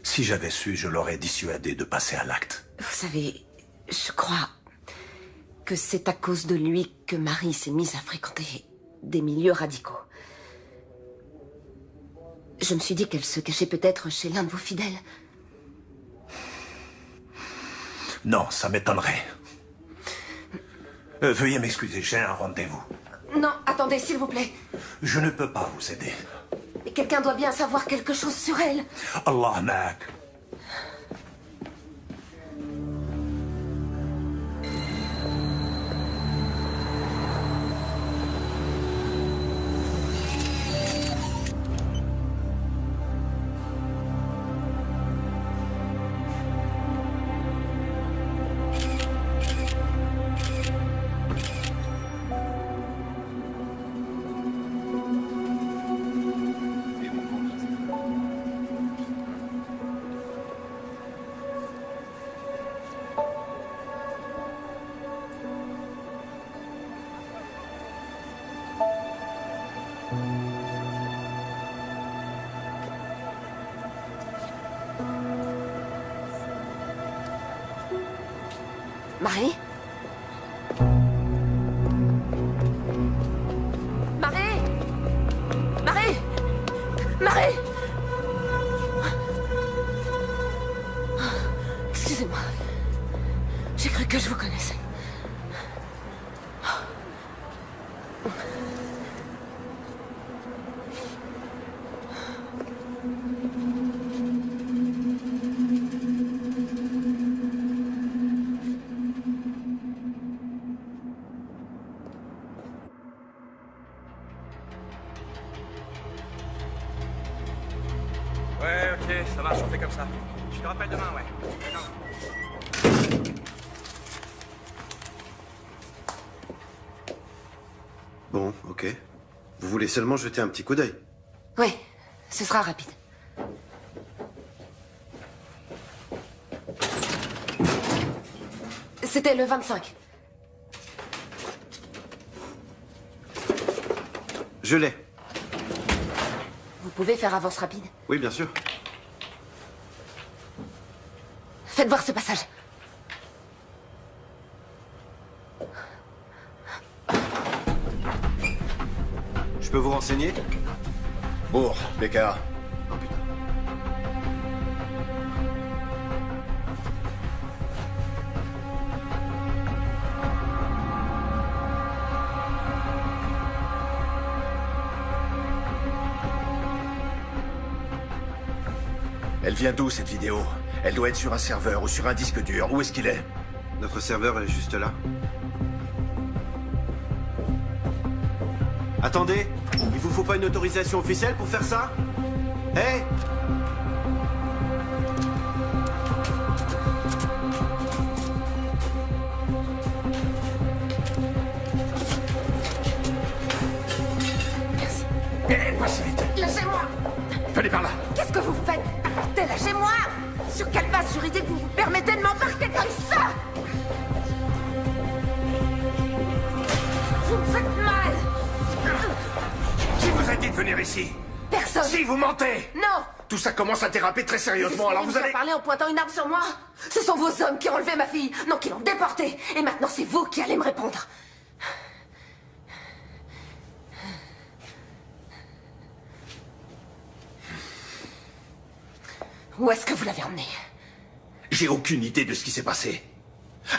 Si j'avais su, je l'aurais dissuadé de passer à l'acte. Vous savez, je crois que c'est à cause de lui que Marie s'est mise à fréquenter des milieux radicaux. Je me suis dit qu'elle se cachait peut-être chez l'un de vos fidèles. Non, ça m'étonnerait. Veuillez m'excuser, j'ai un rendez-vous. Non, attendez, s'il vous plaît. Je ne peux pas vous aider. Et quelqu'un doit bien savoir quelque chose sur elle. Allah ma'ak. Marie? Marie? Marie? Marie? Excusez-moi. J'ai cru que je vous connaissais. Ouais, ok, ça marche, on fait comme ça. Je te rappelle demain, ouais. D'accord. Bon, ok. Vous voulez seulement jeter un petit coup d'œil? Oui, ce sera rapide. C'était le 25. Je l'ai. Vous pouvez faire avance rapide? Oui, bien sûr. Faites voir ce passage. Je peux vous renseigner? Bourg, BKA. Oh putain. Elle vient d'où, cette vidéo? Elle doit être sur un serveur ou sur un disque dur. Où est-ce qu'il est? Notre serveur est juste là. Attendez, il vous faut pas une autorisation officielle pour faire ça? Hé! Merci. Pas si vite. Lâchez-moi! Venez par là. Qu'est-ce que vous faites? Arrêtez, lâchez-moi! Sur quelle base juridique vous vous permettez de m'embarquer comme ça? Vous me faites mal! Qui vous a dit de venir ici? Personne! Si, vous mentez! Non! Tout ça commence à déraper très sérieusement, alors vous allez... parler en pointant une arme sur moi? Ce sont vos hommes qui ont enlevé ma fille, non, qui l'ont déportée. Et maintenant, c'est vous qui allez me répondre. Où est-ce que vous l'avez emmenée? J'ai aucune idée de ce qui s'est passé.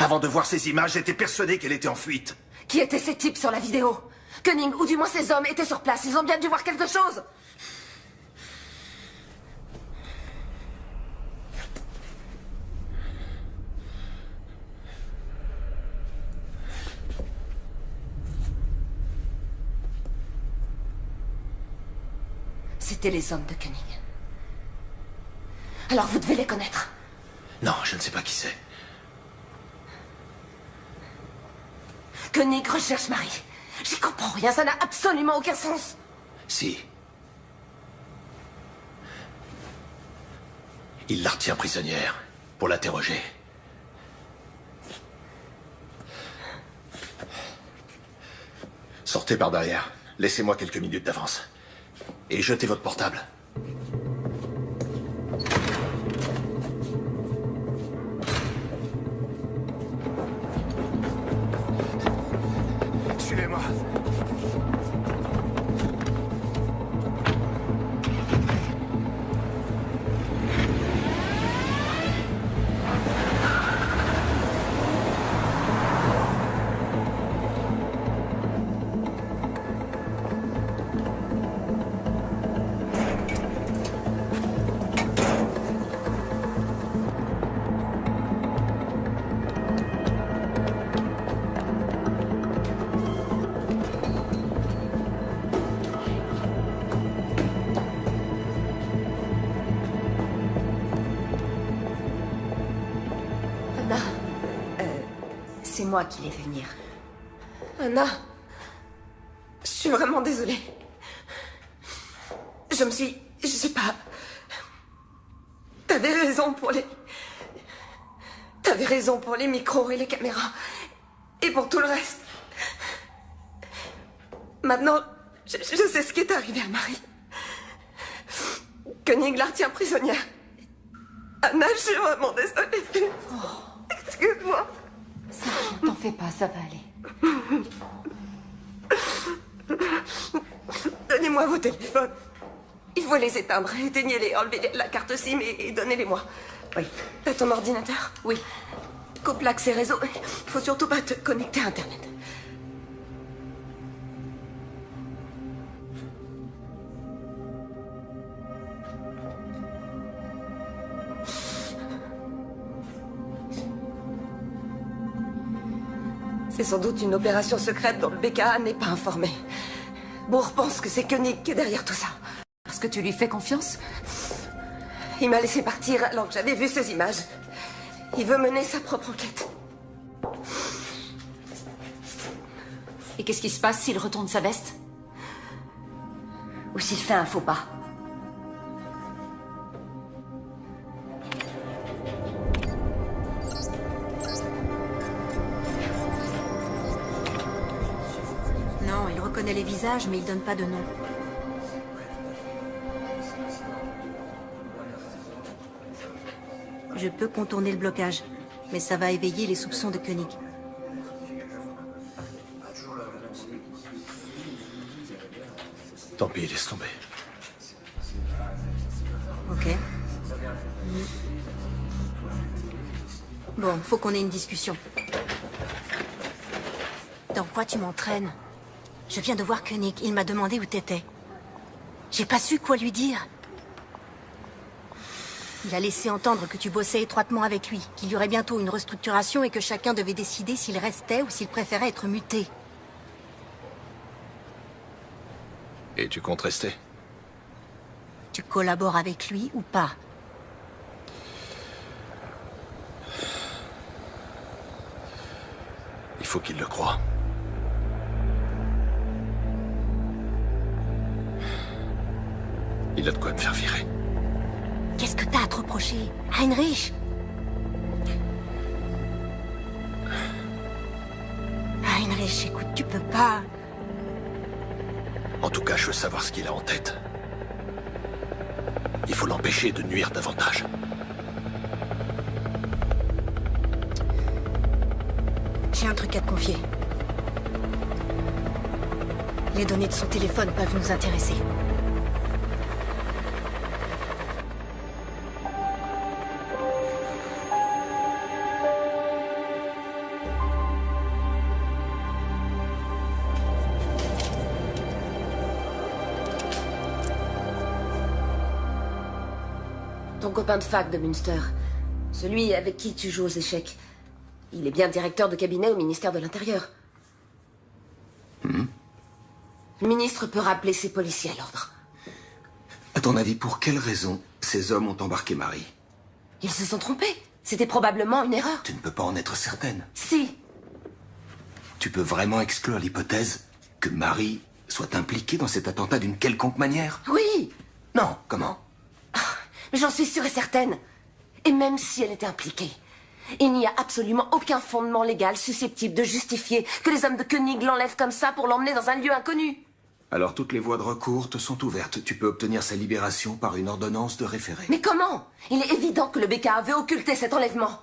Avant de voir ces images, j'étais persuadé qu'elle était en fuite. Qui étaient ces types sur la vidéo? Koenig, ou du moins ces hommes, étaient sur place. Ils ont bien dû voir quelque chose. C'étaient les hommes de Koenig. Alors vous devez les connaître. Non, je ne sais pas qui c'est. Koenig recherche Marie. J'y comprends rien, ça n'a absolument aucun sens. Si. Il la retient prisonnière pour l'interroger. Sortez par derrière. Laissez-moi quelques minutes d'avance. Et jetez votre portable. Suivez-moi. C'est moi qui l'ai fait venir. Anna, je suis vraiment désolée. Je sais pas... T'avais raison pour les micros et les caméras. Et pour tout le reste. Maintenant, je sais ce qui est arrivé à Marie. Koenig la retient prisonnière. Anna, je suis vraiment désolée. Excuse-moi. T'en fais pas, ça va aller. Donnez-moi vos téléphones. Il faut les éteindre. Éteignez-les, enlevez la carte SIM et donnez-les-moi. Oui. T'as ton ordinateur? Oui. Coupe l'accès réseau. Il faut surtout pas te connecter à Internet. C'est sans doute une opération secrète dont le BKA n'est pas informé. Bourg pense que c'est Koenig qui est derrière tout ça. Parce que tu lui fais confiance? Il m'a laissé partir alors que j'avais vu ces images. Il veut mener sa propre enquête. Et qu'est-ce qui se passe s'il retourne sa veste? Ou s'il fait un faux pas. Non, il reconnaît les visages, mais il donne pas de nom. Je peux contourner le blocage, mais ça va éveiller les soupçons de Koenig. Tant pis, laisse tomber. Ok. Bon, faut qu'on ait une discussion. Dans quoi tu m'entraînes? Je viens de voir Koenig, il m'a demandé où t'étais. J'ai pas su quoi lui dire. Il a laissé entendre que tu bossais étroitement avec lui, qu'il y aurait bientôt une restructuration et que chacun devait décider s'il restait ou s'il préférait être muté. Et tu comptes rester? Tu collabores avec lui ou pas? Il faut qu'il le croie. Il a de quoi me faire virer. Qu'est-ce que t'as à te reprocher, Heinrich? Heinrich, écoute, tu peux pas... En tout cas, je veux savoir ce qu'il a en tête. Il faut l'empêcher de nuire davantage. J'ai un truc à te confier. Les données de son téléphone peuvent nous intéresser. Ton copain de fac de Münster. Celui avec qui tu joues aux échecs. Il est bien directeur de cabinet au ministère de l'Intérieur. Le ministre peut rappeler ses policiers à l'ordre. À ton avis, pour quelle raison ces hommes ont embarqué Marie? Ils se sont trompés. C'était probablement une erreur. Tu ne peux pas en être certaine. Si. Tu peux vraiment exclure l'hypothèse que Marie soit impliquée dans cet attentat d'une quelconque manière? Oui. Non, comment? Mais j'en suis sûre et certaine. Et même si elle était impliquée, il n'y a absolument aucun fondement légal susceptible de justifier que les hommes de Koenig l'enlèvent comme ça pour l'emmener dans un lieu inconnu. Alors toutes les voies de recours te sont ouvertes. Tu peux obtenir sa libération par une ordonnance de référé. Mais comment? Il est évident que le BKA veut occulter cet enlèvement.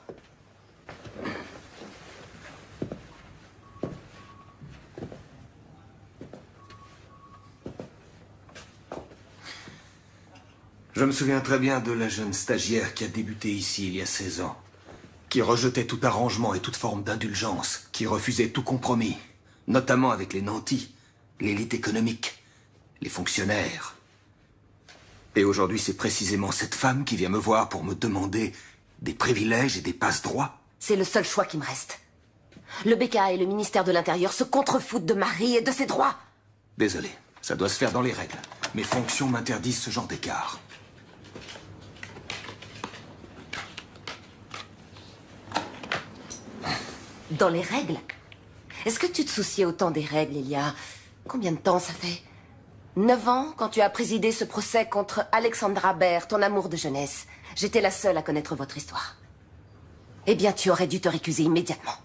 Je me souviens très bien de la jeune stagiaire qui a débuté ici il y a 16 ans, qui rejetait tout arrangement et toute forme d'indulgence, qui refusait tout compromis, notamment avec les nantis, l'élite économique, les fonctionnaires. Et aujourd'hui, c'est précisément cette femme qui vient me voir pour me demander des privilèges et des passe-droits. C'est le seul choix qui me reste. Le BKA et le ministère de l'Intérieur se contrefoutent de Marie et de ses droits. Désolé, ça doit se faire dans les règles. Mes fonctions m'interdisent ce genre d'écart. Dans les règles? Est-ce que tu te souciais autant des règles il y a... Combien de temps ça fait? 9 ans, quand tu as présidé ce procès contre Alexandra Baer, ton amour de jeunesse. J'étais la seule à connaître votre histoire. Eh bien, tu aurais dû te récuser immédiatement.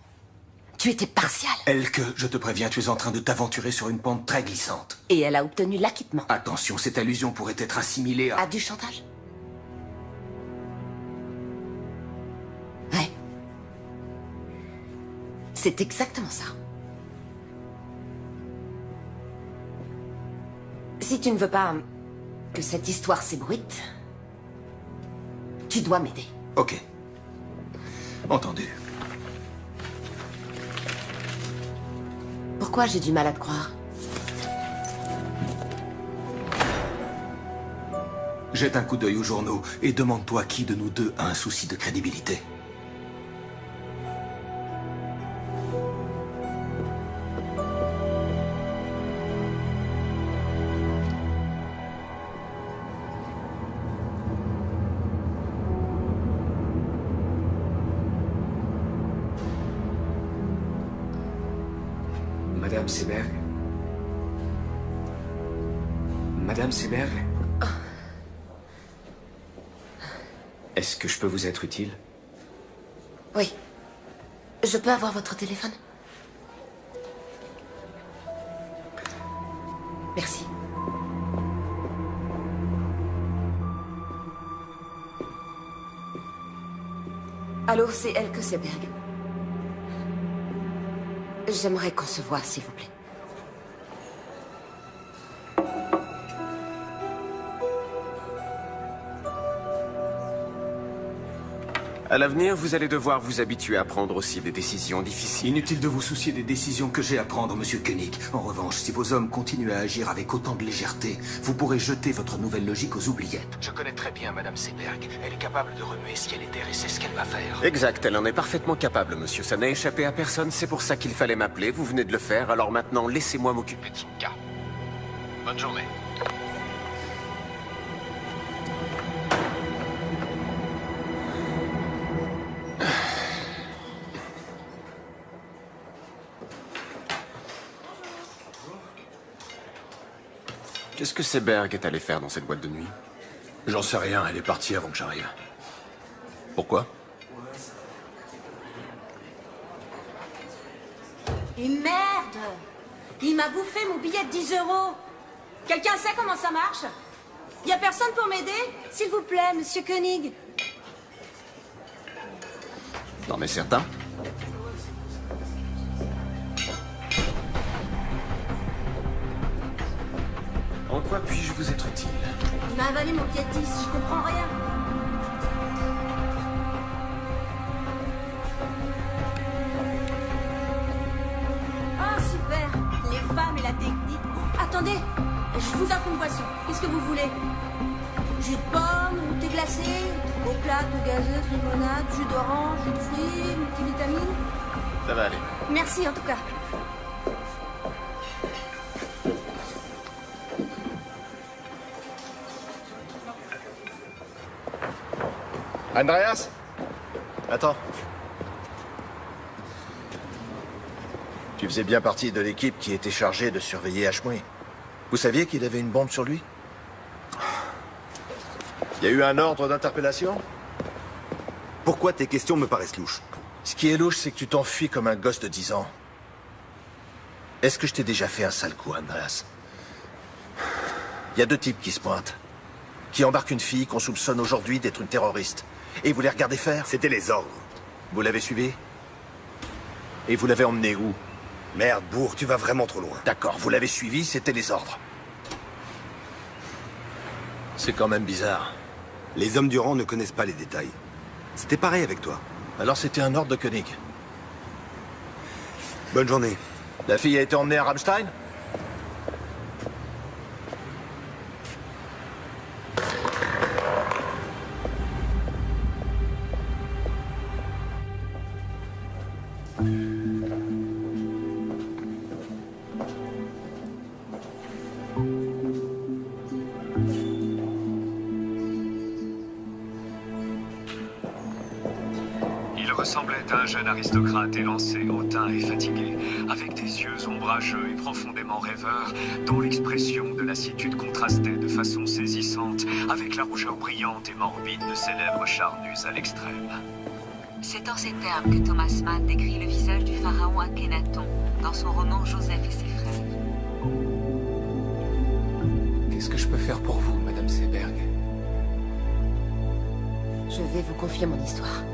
Tu étais partial. Elke, je te préviens, tu es en train de t'aventurer sur une pente très glissante. Et elle a obtenu l'acquittement. Attention, cette allusion pourrait être assimilée à... À du chantage? Ouais. C'est exactement ça. Si tu ne veux pas que cette histoire s'ébruite, tu dois m'aider. Ok. Entendu. Pourquoi j'ai du mal à te croire? Jette un coup d'œil aux journaux et demande-toi qui de nous deux a un souci de crédibilité. Madame Seberg? Madame Seberg? Est-ce que je peux vous être utile? Oui. Je peux avoir votre téléphone? Merci. Allô, c'est Elke Seberg. J'aimerais qu'on se voie, s'il vous plaît. À l'avenir, vous allez devoir vous habituer à prendre aussi des décisions difficiles. Inutile de vous soucier des décisions que j'ai à prendre, monsieur Koenig. En revanche, si vos hommes continuent à agir avec autant de légèreté, vous pourrez jeter votre nouvelle logique aux oubliettes. Je connais très bien Madame Seberg. Elle est capable de remuer ciel et terre et c'est ce qu'elle va faire. Exact, elle en est parfaitement capable, monsieur. Ça n'a échappé à personne, c'est pour ça qu'il fallait m'appeler. Vous venez de le faire, alors maintenant, laissez-moi m'occuper de son cas. Bonne journée. Qu'est-ce que Seberg est allé faire dans cette boîte de nuit? J'en sais rien, elle est partie avant que j'arrive. Pourquoi? Et merde! Il m'a bouffé mon billet de 10 €. Quelqu'un sait comment ça marche? Y a personne pour m'aider? S'il vous plaît, monsieur Koenig. N'en est certain? En quoi puis-je vous être utile? Il m'a avalé mon billet de 10, je comprends rien. Ah, super! Les femmes et la technique. Attendez, je vous offre une boisson. Qu'est-ce que vous voulez? Jus de pomme, thé glacé, eau plate, eau gazeuse, limonade, jus d'orange, jus de fruits, multivitamines. Ça va aller. Merci en tout cas. Andreas? Attends. Tu faisais bien partie de l'équipe qui était chargée de surveiller Ashmui. Vous saviez qu'il avait une bombe sur lui? Il y a eu un ordre d'interpellation? Pourquoi tes questions me paraissent louches? Ce qui est louche, c'est que tu t'enfuis comme un gosse de 10 ans. Est-ce que je t'ai déjà fait un sale coup, Andreas? Il y a 2 types qui se pointent. Qui embarquent une fille qu'on soupçonne aujourd'hui d'être une terroriste. Et vous les regardez faire? C'était les ordres. Vous l'avez suivi? Et vous l'avez emmené où? Merde, bourre, tu vas vraiment trop loin. D'accord, vous l'avez suivi, c'était les ordres. C'est quand même bizarre. Les hommes du rang ne connaissent pas les détails. C'était pareil avec toi. Alors c'était un ordre de Koenig. Bonne journée. La fille a été emmenée à Rammstein? ressemblait à un jeune aristocrate élancé, hautain et fatigué, avec des yeux ombrageux et profondément rêveurs, dont l'expression de lassitude contrastait de façon saisissante avec la rougeur brillante et morbide de ses lèvres charnues à l'extrême. C'est en ces termes que Thomas Mann décrit le visage du pharaon Akhenaton dans son roman Joseph et ses frères. Qu'est-ce que je peux faire pour vous, Madame Seberg? Je vais vous confier mon histoire.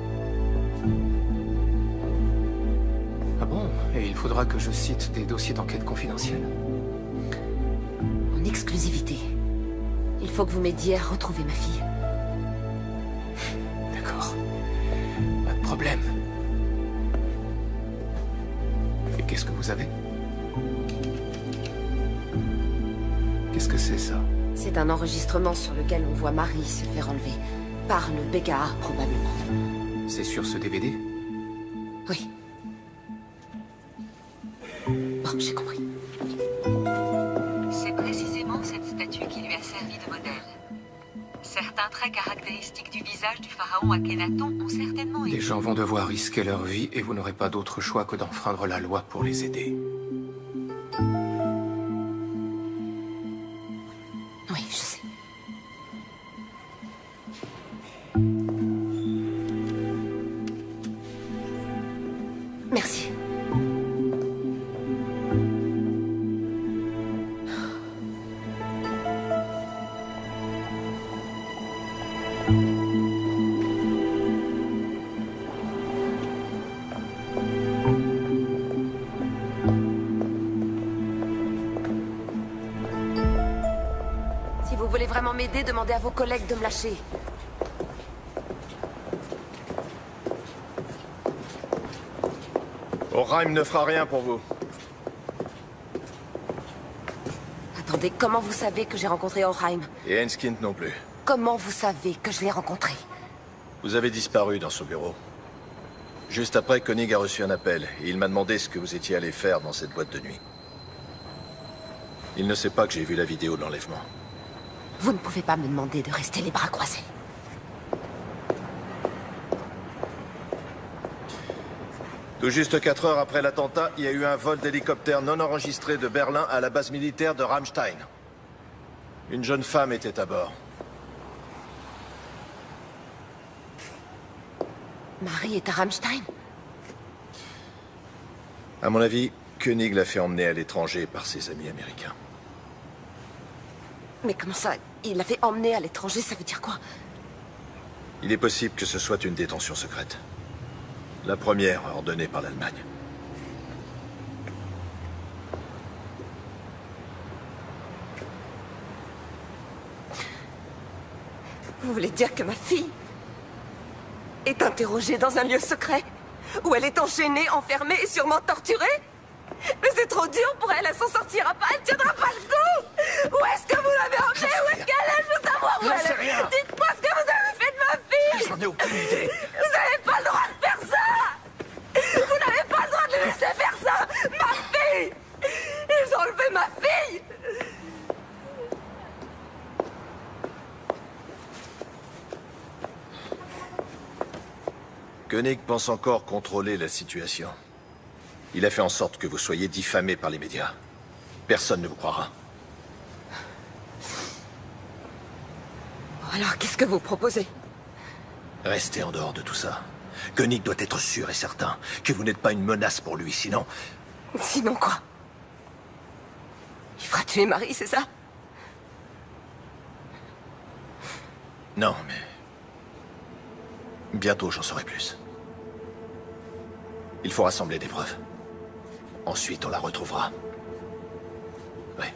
Ah bon? Et il faudra que je cite des dossiers d'enquête confidentiels? En exclusivité. Il faut que vous m'aidiez à retrouver ma fille. D'accord. Pas de problème. Et qu'est-ce que vous avez? Qu'est-ce que c'est, ça? C'est un enregistrement sur lequel on voit Marie se faire enlever. Par le BKA, probablement. C'est sur ce DVD? Oui. Bon, j'ai compris. C'est précisément cette statue qui lui a servi de modèle. Certains traits caractéristiques du visage du pharaon Akhenaton ont certainement été... Les gens vont devoir risquer leur vie et vous n'aurez pas d'autre choix que d'enfreindre la loi pour les aider. Oui, je sais. Merci. Si vous voulez vraiment m'aider, demandez à vos collègues de me lâcher. Orheim ne fera rien pour vous. Attendez, comment vous savez que j'ai rencontré Orheim? Et Enskind non plus. Comment vous savez que je l'ai rencontré? Vous avez disparu dans son bureau. Juste après, Koenig a reçu un appel, et il m'a demandé ce que vous étiez allé faire dans cette boîte de nuit. Il ne sait pas que j'ai vu la vidéo de l'enlèvement. Vous ne pouvez pas me demander de rester les bras croisés. Tout juste 4 heures après l'attentat, il y a eu un vol d'hélicoptère non enregistré de Berlin à la base militaire de Ramstein. Une jeune femme était à bord. Marie est à Ramstein? À mon avis, Koenig l'a fait emmener à l'étranger par ses amis américains. Mais comment ça? Il l'a fait emmener à l'étranger, ça veut dire quoi? Il est possible que ce soit une détention secrète. La première ordonnée par l'Allemagne. Vous voulez dire que ma fille est interrogée dans un lieu secret? Où elle est enchaînée, enfermée et sûrement torturée? Mais c'est trop dur pour elle, elle s'en sortira pas, elle tiendra pas le coup! Où est-ce que vous l'avez emmenée? Où est-ce qu'elle est? Je veux savoir où elle est! Dites-moi ce que vous avez fait de ma fille! J'en ai aucune idée! Vous n'avez pas le droit de faire ça! Vous n'avez pas le droit de le laisser faire ça! Ma fille! Ils ont enlevé ma fille! Koenig pense encore contrôler la situation. Il a fait en sorte que vous soyez diffamés par les médias. Personne ne vous croira. Alors, qu'est-ce que vous proposez? Restez en dehors de tout ça. Koenig doit être sûr et certain que vous n'êtes pas une menace pour lui, sinon... Sinon quoi? Il fera tuer Marie, c'est ça? Non, mais... Bientôt, j'en saurai plus. Il faut rassembler des preuves. Ensuite, on la retrouvera. Ouais.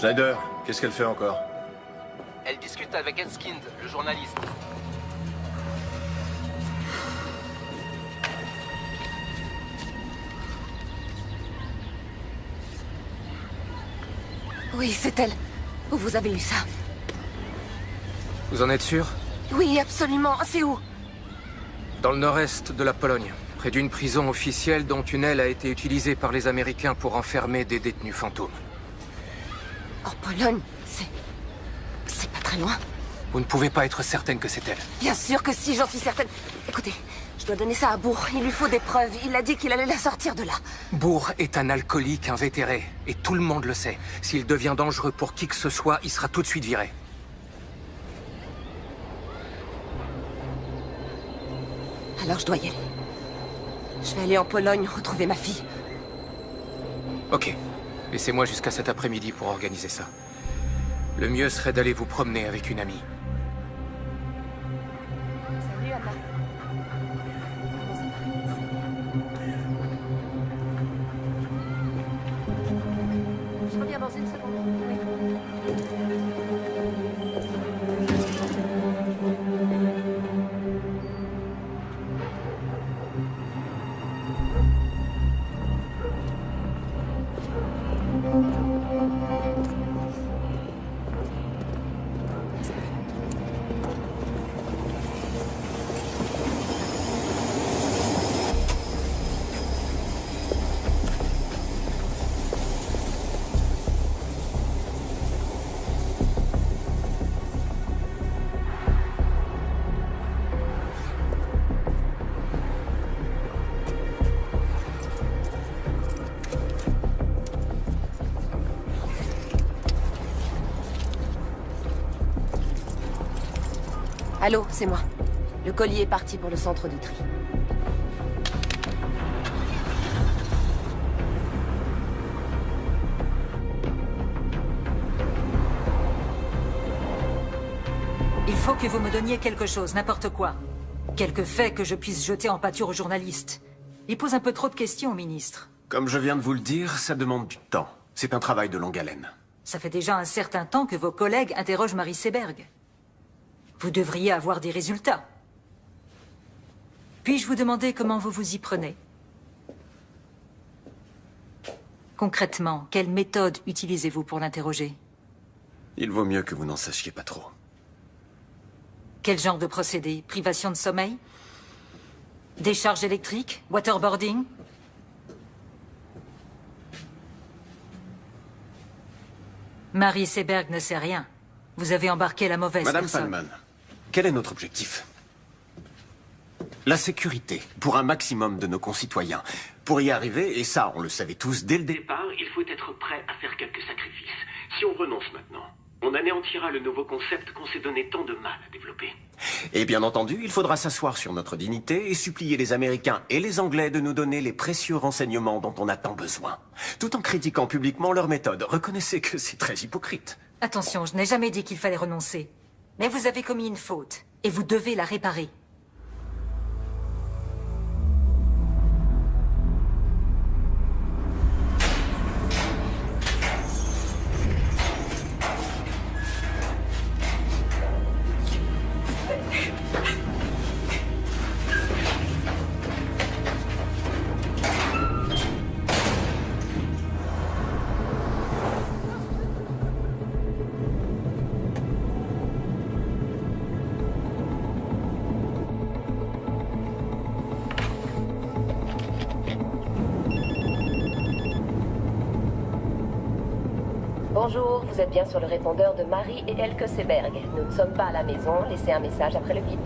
Schneider, qu'est-ce qu'elle fait encore? Elle discute avec Enskind, le journaliste. Oui, c'est elle. Où vous avez eu ça? Vous en êtes sûr? Oui, absolument. C'est où? Dans le nord-est de la Pologne, près d'une prison officielle dont une aile a été utilisée par les Américains pour enfermer des détenus fantômes. En Pologne? C'est pas très loin. Vous ne pouvez pas être certaine que c'est elle. Bien sûr que si, j'en suis certaine. Écoutez, je dois donner ça à Bourg. Il lui faut des preuves. Il a dit qu'il allait la sortir de là. Bourg est un alcoolique invétéré, et tout le monde le sait. S'il devient dangereux pour qui que ce soit, il sera tout de suite viré. Alors je dois y aller. Je vais aller en Pologne retrouver ma fille. Ok. Laissez-moi jusqu'à cet après-midi pour organiser ça. Le mieux serait d'aller vous promener avec une amie. Salut, Anna. Je reviens dans une seconde. Oui. Allô, c'est moi. Le colis est parti pour le centre de tri. Il faut que vous me donniez quelque chose, n'importe quoi. Quelques faits que je puisse jeter en pâture aux journalistes. Il pose un peu trop de questions, ministre. Comme je viens de vous le dire, ça demande du temps. C'est un travail de longue haleine. Ça fait déjà un certain temps que vos collègues interrogent Marie Seberg. Vous devriez avoir des résultats. Puis-je vous demander comment vous vous y prenez? Concrètement, quelle méthode utilisez-vous pour l'interroger? Il vaut mieux que vous n'en sachiez pas trop. Quel genre de procédé? Privation de sommeil? Décharge électrique? Waterboarding? Marie Seberg ne sait rien. Vous avez embarqué la mauvaise Madame personne. Fallman, quel est notre objectif? La sécurité, pour un maximum de nos concitoyens. Pour y arriver, et ça, on le savait tous dès le départ, Il faut être prêt à faire quelques sacrifices. Si on renonce maintenant, on anéantira le nouveau concept qu'on s'est donné tant de mal à développer. Et bien entendu, il faudra s'asseoir sur notre dignité et supplier les Américains et les Anglais de nous donner les précieux renseignements dont on a tant besoin. Tout en critiquant publiquement leur méthode. Reconnaissez que c'est très hypocrite. Attention, je n'ai jamais dit qu'il fallait renoncer. Mais vous avez commis une faute, et vous devez la réparer. Bonjour, vous êtes bien sur le répondeur de Marie et Elke Seberg. Nous ne sommes pas à la maison, laissez un message après le bip.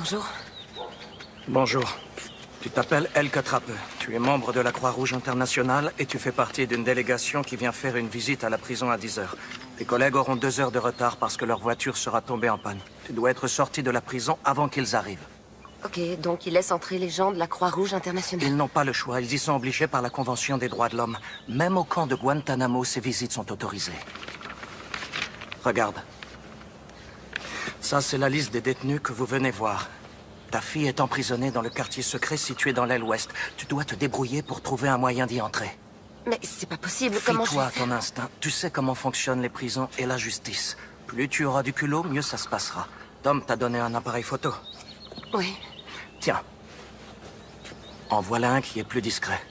Bonjour. Bonjour. Tu t'appelles Elke Trappe. Tu es membre de la Croix-Rouge internationale et tu fais partie d'une délégation qui vient faire une visite à la prison à 10 heures. Tes collègues auront 2 heures de retard parce que leur voiture sera tombée en panne. Tu dois être sorti de la prison avant qu'ils arrivent. Ok, donc ils laissent entrer les gens de la Croix-Rouge internationale. Ils n'ont pas le choix. Ils y sont obligés par la Convention des droits de l'homme. Même au camp de Guantanamo, ces visites sont autorisées. Regarde. Ça, c'est la liste des détenus que vous venez voir. Ta fille est emprisonnée dans le quartier secret situé dans l'aile ouest. Tu dois te débrouiller pour trouver un moyen d'y entrer. Mais c'est pas possible, comment je Fie-toi vais à faire? ton instinct. Tu sais comment fonctionnent les prisons et la justice. Plus tu auras du culot, mieux ça se passera. Tom t'a donné un appareil photo. Oui. Tiens. En voilà un qui est plus discret.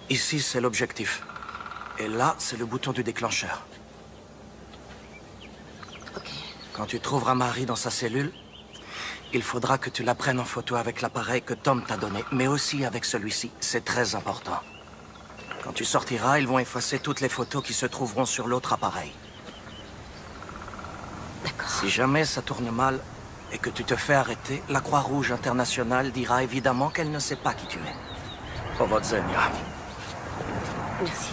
Ici, c'est l'objectif. Et là, c'est le bouton du déclencheur. Quand tu trouveras Marie dans sa cellule, il faudra que tu la prennes en photo avec l'appareil que Tom t'a donné, mais aussi avec celui-ci. C'est très important. Quand tu sortiras, ils vont effacer toutes les photos qui se trouveront sur l'autre appareil. D'accord. Si jamais ça tourne mal et que tu te fais arrêter, la Croix-Rouge internationale dira évidemment qu'elle ne sait pas qui tu es. Powodzenia. Merci.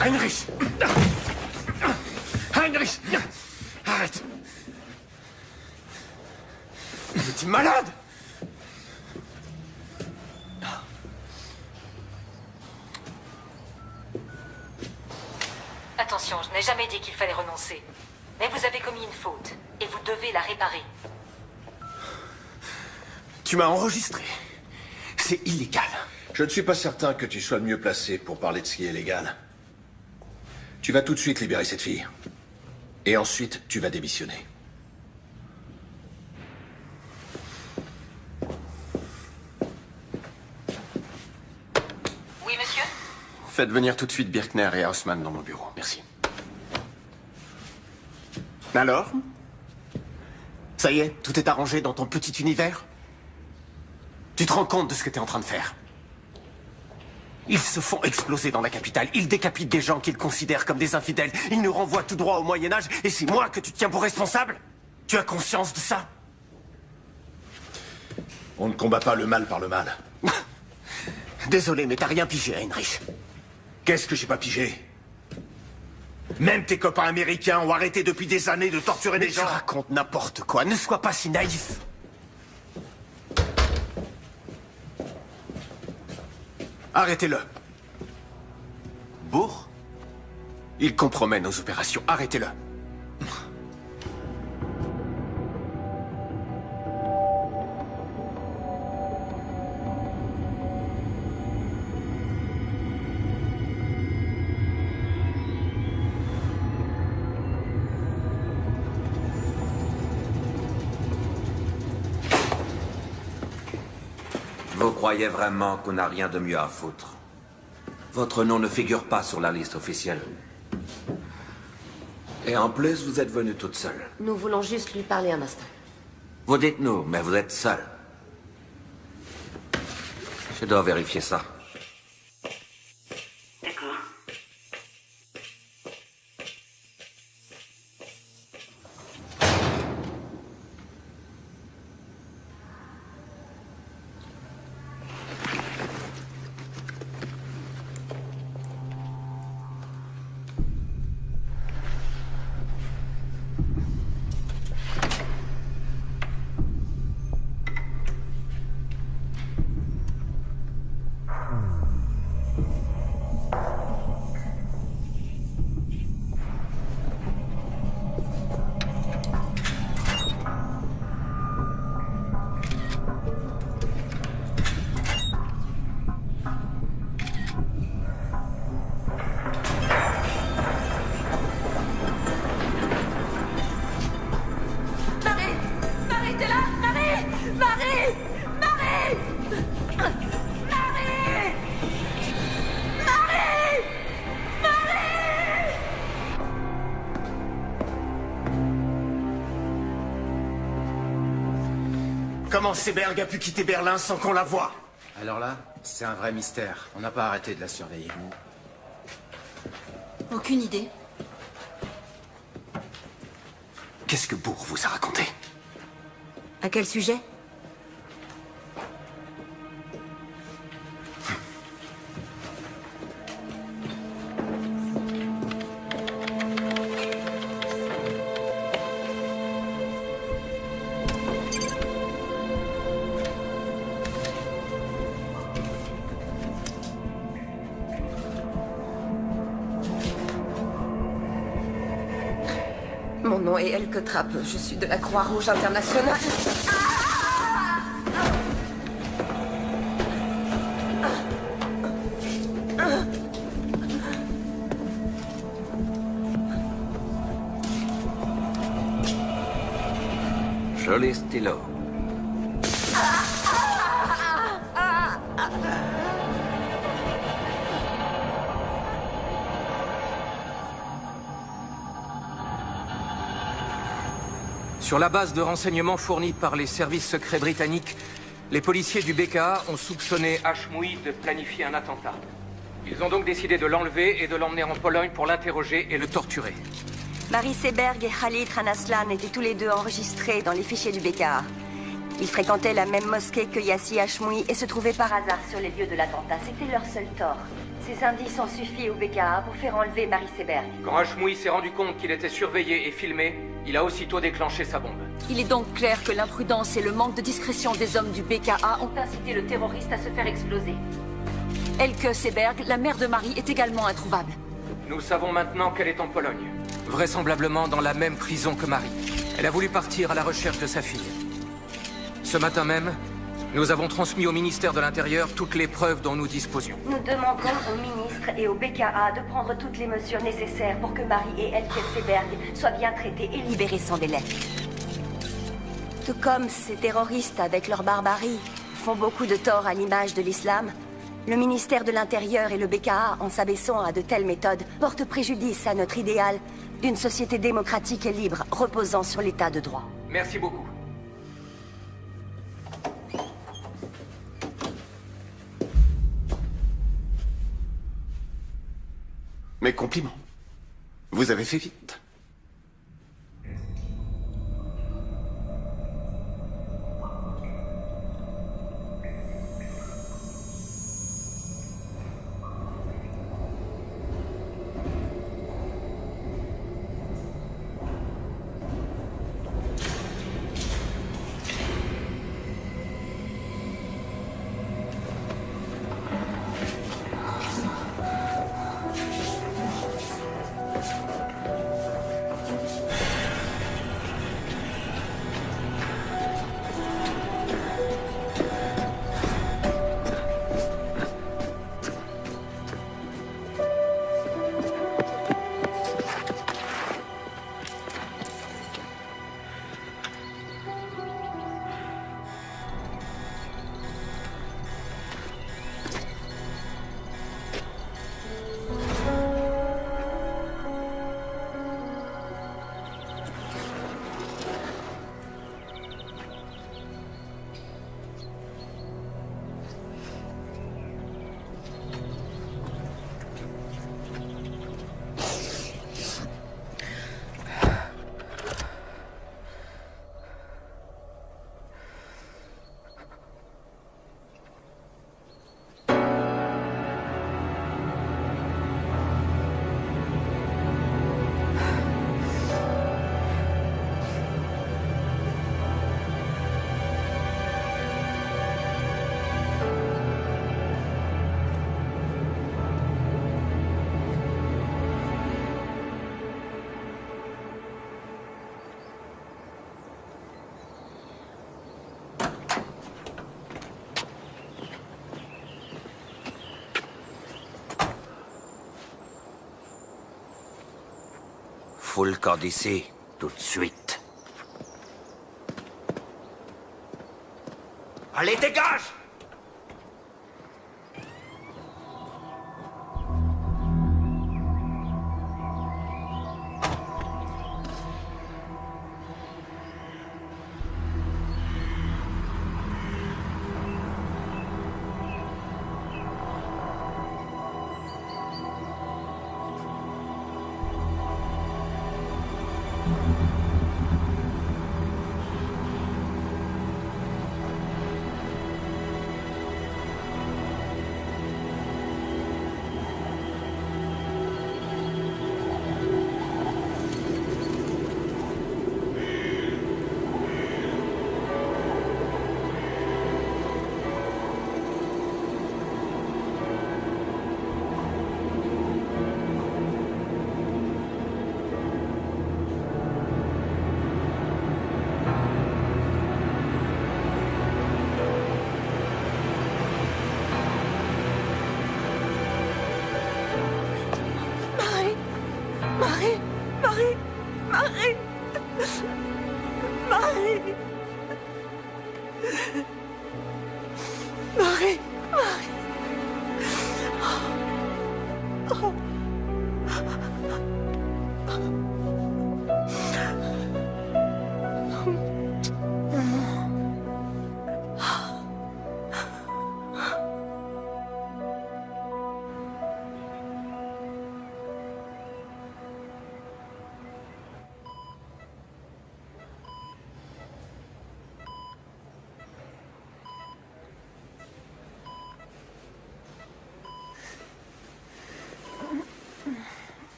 Heinrich! Heinrich! Arrête! Tu es malade! Attention, je n'ai jamais dit qu'il fallait renoncer. Mais vous avez commis une faute, et vous devez la réparer. Tu m'as enregistré. C'est illégal. Je ne suis pas certain que tu sois le mieux placé pour parler de ce qui est légal. Tu vas tout de suite libérer cette fille. Et ensuite, tu vas démissionner. Oui, monsieur? Faites venir tout de suite Birkner et Haussmann dans mon bureau. Merci. Alors? Ça y est, tout est arrangé dans ton petit univers? Tu te rends compte de ce que tu es en train de faire? Ils se font exploser dans la capitale. Ils décapitent des gens qu'ils considèrent comme des infidèles. Ils nous renvoient tout droit au Moyen-Âge. Et c'est moi que tu tiens pour responsable? Tu as conscience de ça? On ne combat pas le mal par le mal. Désolé, mais t'as rien pigé, Heinrich. Qu'est-ce que j'ai pas pigé? Même tes copains américains ont arrêté depuis des années de torturer des gens. Tu racontes n'importe quoi. Ne sois pas si naïf. Arrêtez-le. Bourg? Il compromet nos opérations. Arrêtez-le. Vous croyez vraiment qu'on n'a rien de mieux à foutre? Votre nom ne figure pas sur la liste officielle. Et en plus, vous êtes venue toute seule. Nous voulons juste lui parler un instant. Vous dites nous, mais vous êtes seule. Je dois vérifier ça. D'accord. Comment Seberg a pu quitter Berlin sans qu'on la voie? Alors là, c'est un vrai mystère. On n'a pas arrêté de la surveiller. Aucune idée. Qu'est-ce que Bourg vous a raconté? À quel sujet? Mon nom est Elke Trappe. Je suis de la Croix-Rouge internationale. Joli stylo. Sur la base de renseignements fournis par les services secrets britanniques, les policiers du BKA ont soupçonné Hashmoui de planifier un attentat. Ils ont donc décidé de l'enlever et de l'emmener en Pologne pour l'interroger et le torturer. Marie Seberg et Khalid Ranaslan étaient tous les deux enregistrés dans les fichiers du BKA. Ils fréquentaient la même mosquée que Yassi Hashmoui et se trouvaient par hasard sur les lieux de l'attentat. C'était leur seul tort. Ces indices ont suffi au BKA pour faire enlever Marie Seberg. Quand Hashmoui s'est rendu compte qu'il était surveillé et filmé, il a aussitôt déclenché sa bombe. Il est donc clair que l'imprudence et le manque de discrétion des hommes du BKA ont incité le terroriste à se faire exploser. Elke Seberg, la mère de Marie, est également introuvable. Nous savons maintenant qu'elle est en Pologne, vraisemblablement dans la même prison que Marie. Elle a voulu partir à la recherche de sa fille. Ce matin même, nous avons transmis au ministère de l'Intérieur toutes les preuves dont nous disposions. Nous demandons au ministre et au BKA de prendre toutes les mesures nécessaires pour que Marie et Elke Seberg soient bien traitées et libérées sans délai. Tout comme ces terroristes, avec leur barbarie, font beaucoup de tort à l'image de l'islam, le ministère de l'Intérieur et le BKA, en s'abaissant à de telles méthodes, portent préjudice à notre idéal d'une société démocratique et libre, reposant sur l'état de droit. Merci beaucoup. Mes compliments. Vous avez fait vite. fout le camp d'ici, tout de suite. Allez, dégage!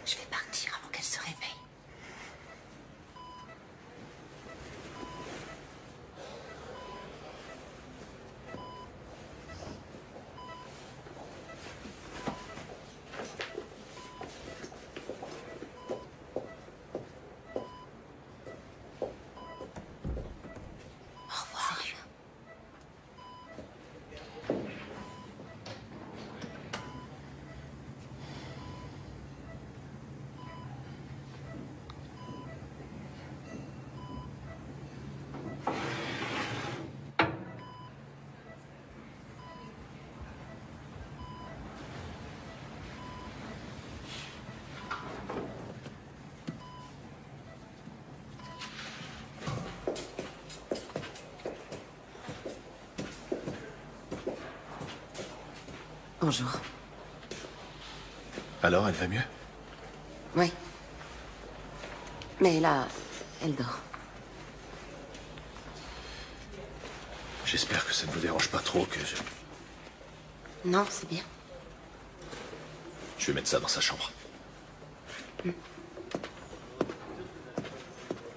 Je vais partir avant qu'elle se réveille. Au revoir. Bonjour. Alors, elle va mieux? Oui. Mais là, elle dort. J'espère que ça ne vous dérange pas trop que je... Non, c'est bien. Je vais mettre ça dans sa chambre.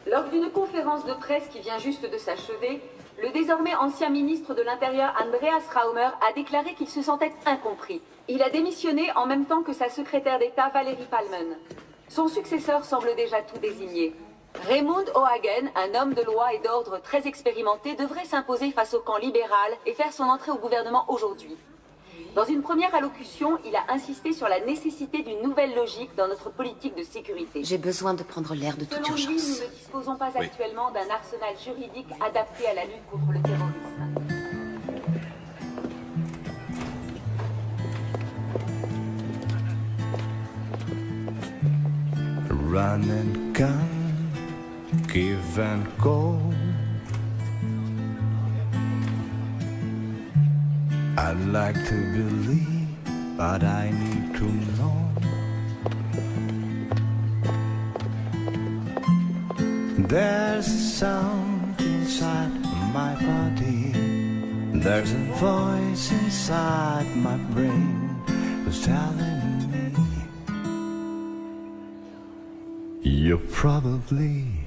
Lors d'une conférence de presse qui vient juste de s'achever, le désormais ancien ministre de l'Intérieur Andreas Raumer a déclaré qu'il se sentait incompris. Il a démissionné en même temps que sa secrétaire d'État Valérie Palmen. Son successeur semble déjà tout désigné. Raymond O'Hagan, un homme de loi et d'ordre très expérimenté, devrait s'imposer face au camp libéral et faire son entrée au gouvernement aujourd'hui. Dans une première allocution, il a insisté sur la nécessité d'une nouvelle logique dans notre politique de sécurité. J'ai besoin de prendre l'air de toute Selon lui, urgence. nous ne disposons pas actuellement d'un arsenal juridique adapté à la lutte contre le terrorisme. Run and gun, give and go. I'd like to believe, but I need to know. There's a sound inside my body. There's a voice inside my brain who's telling me you're probably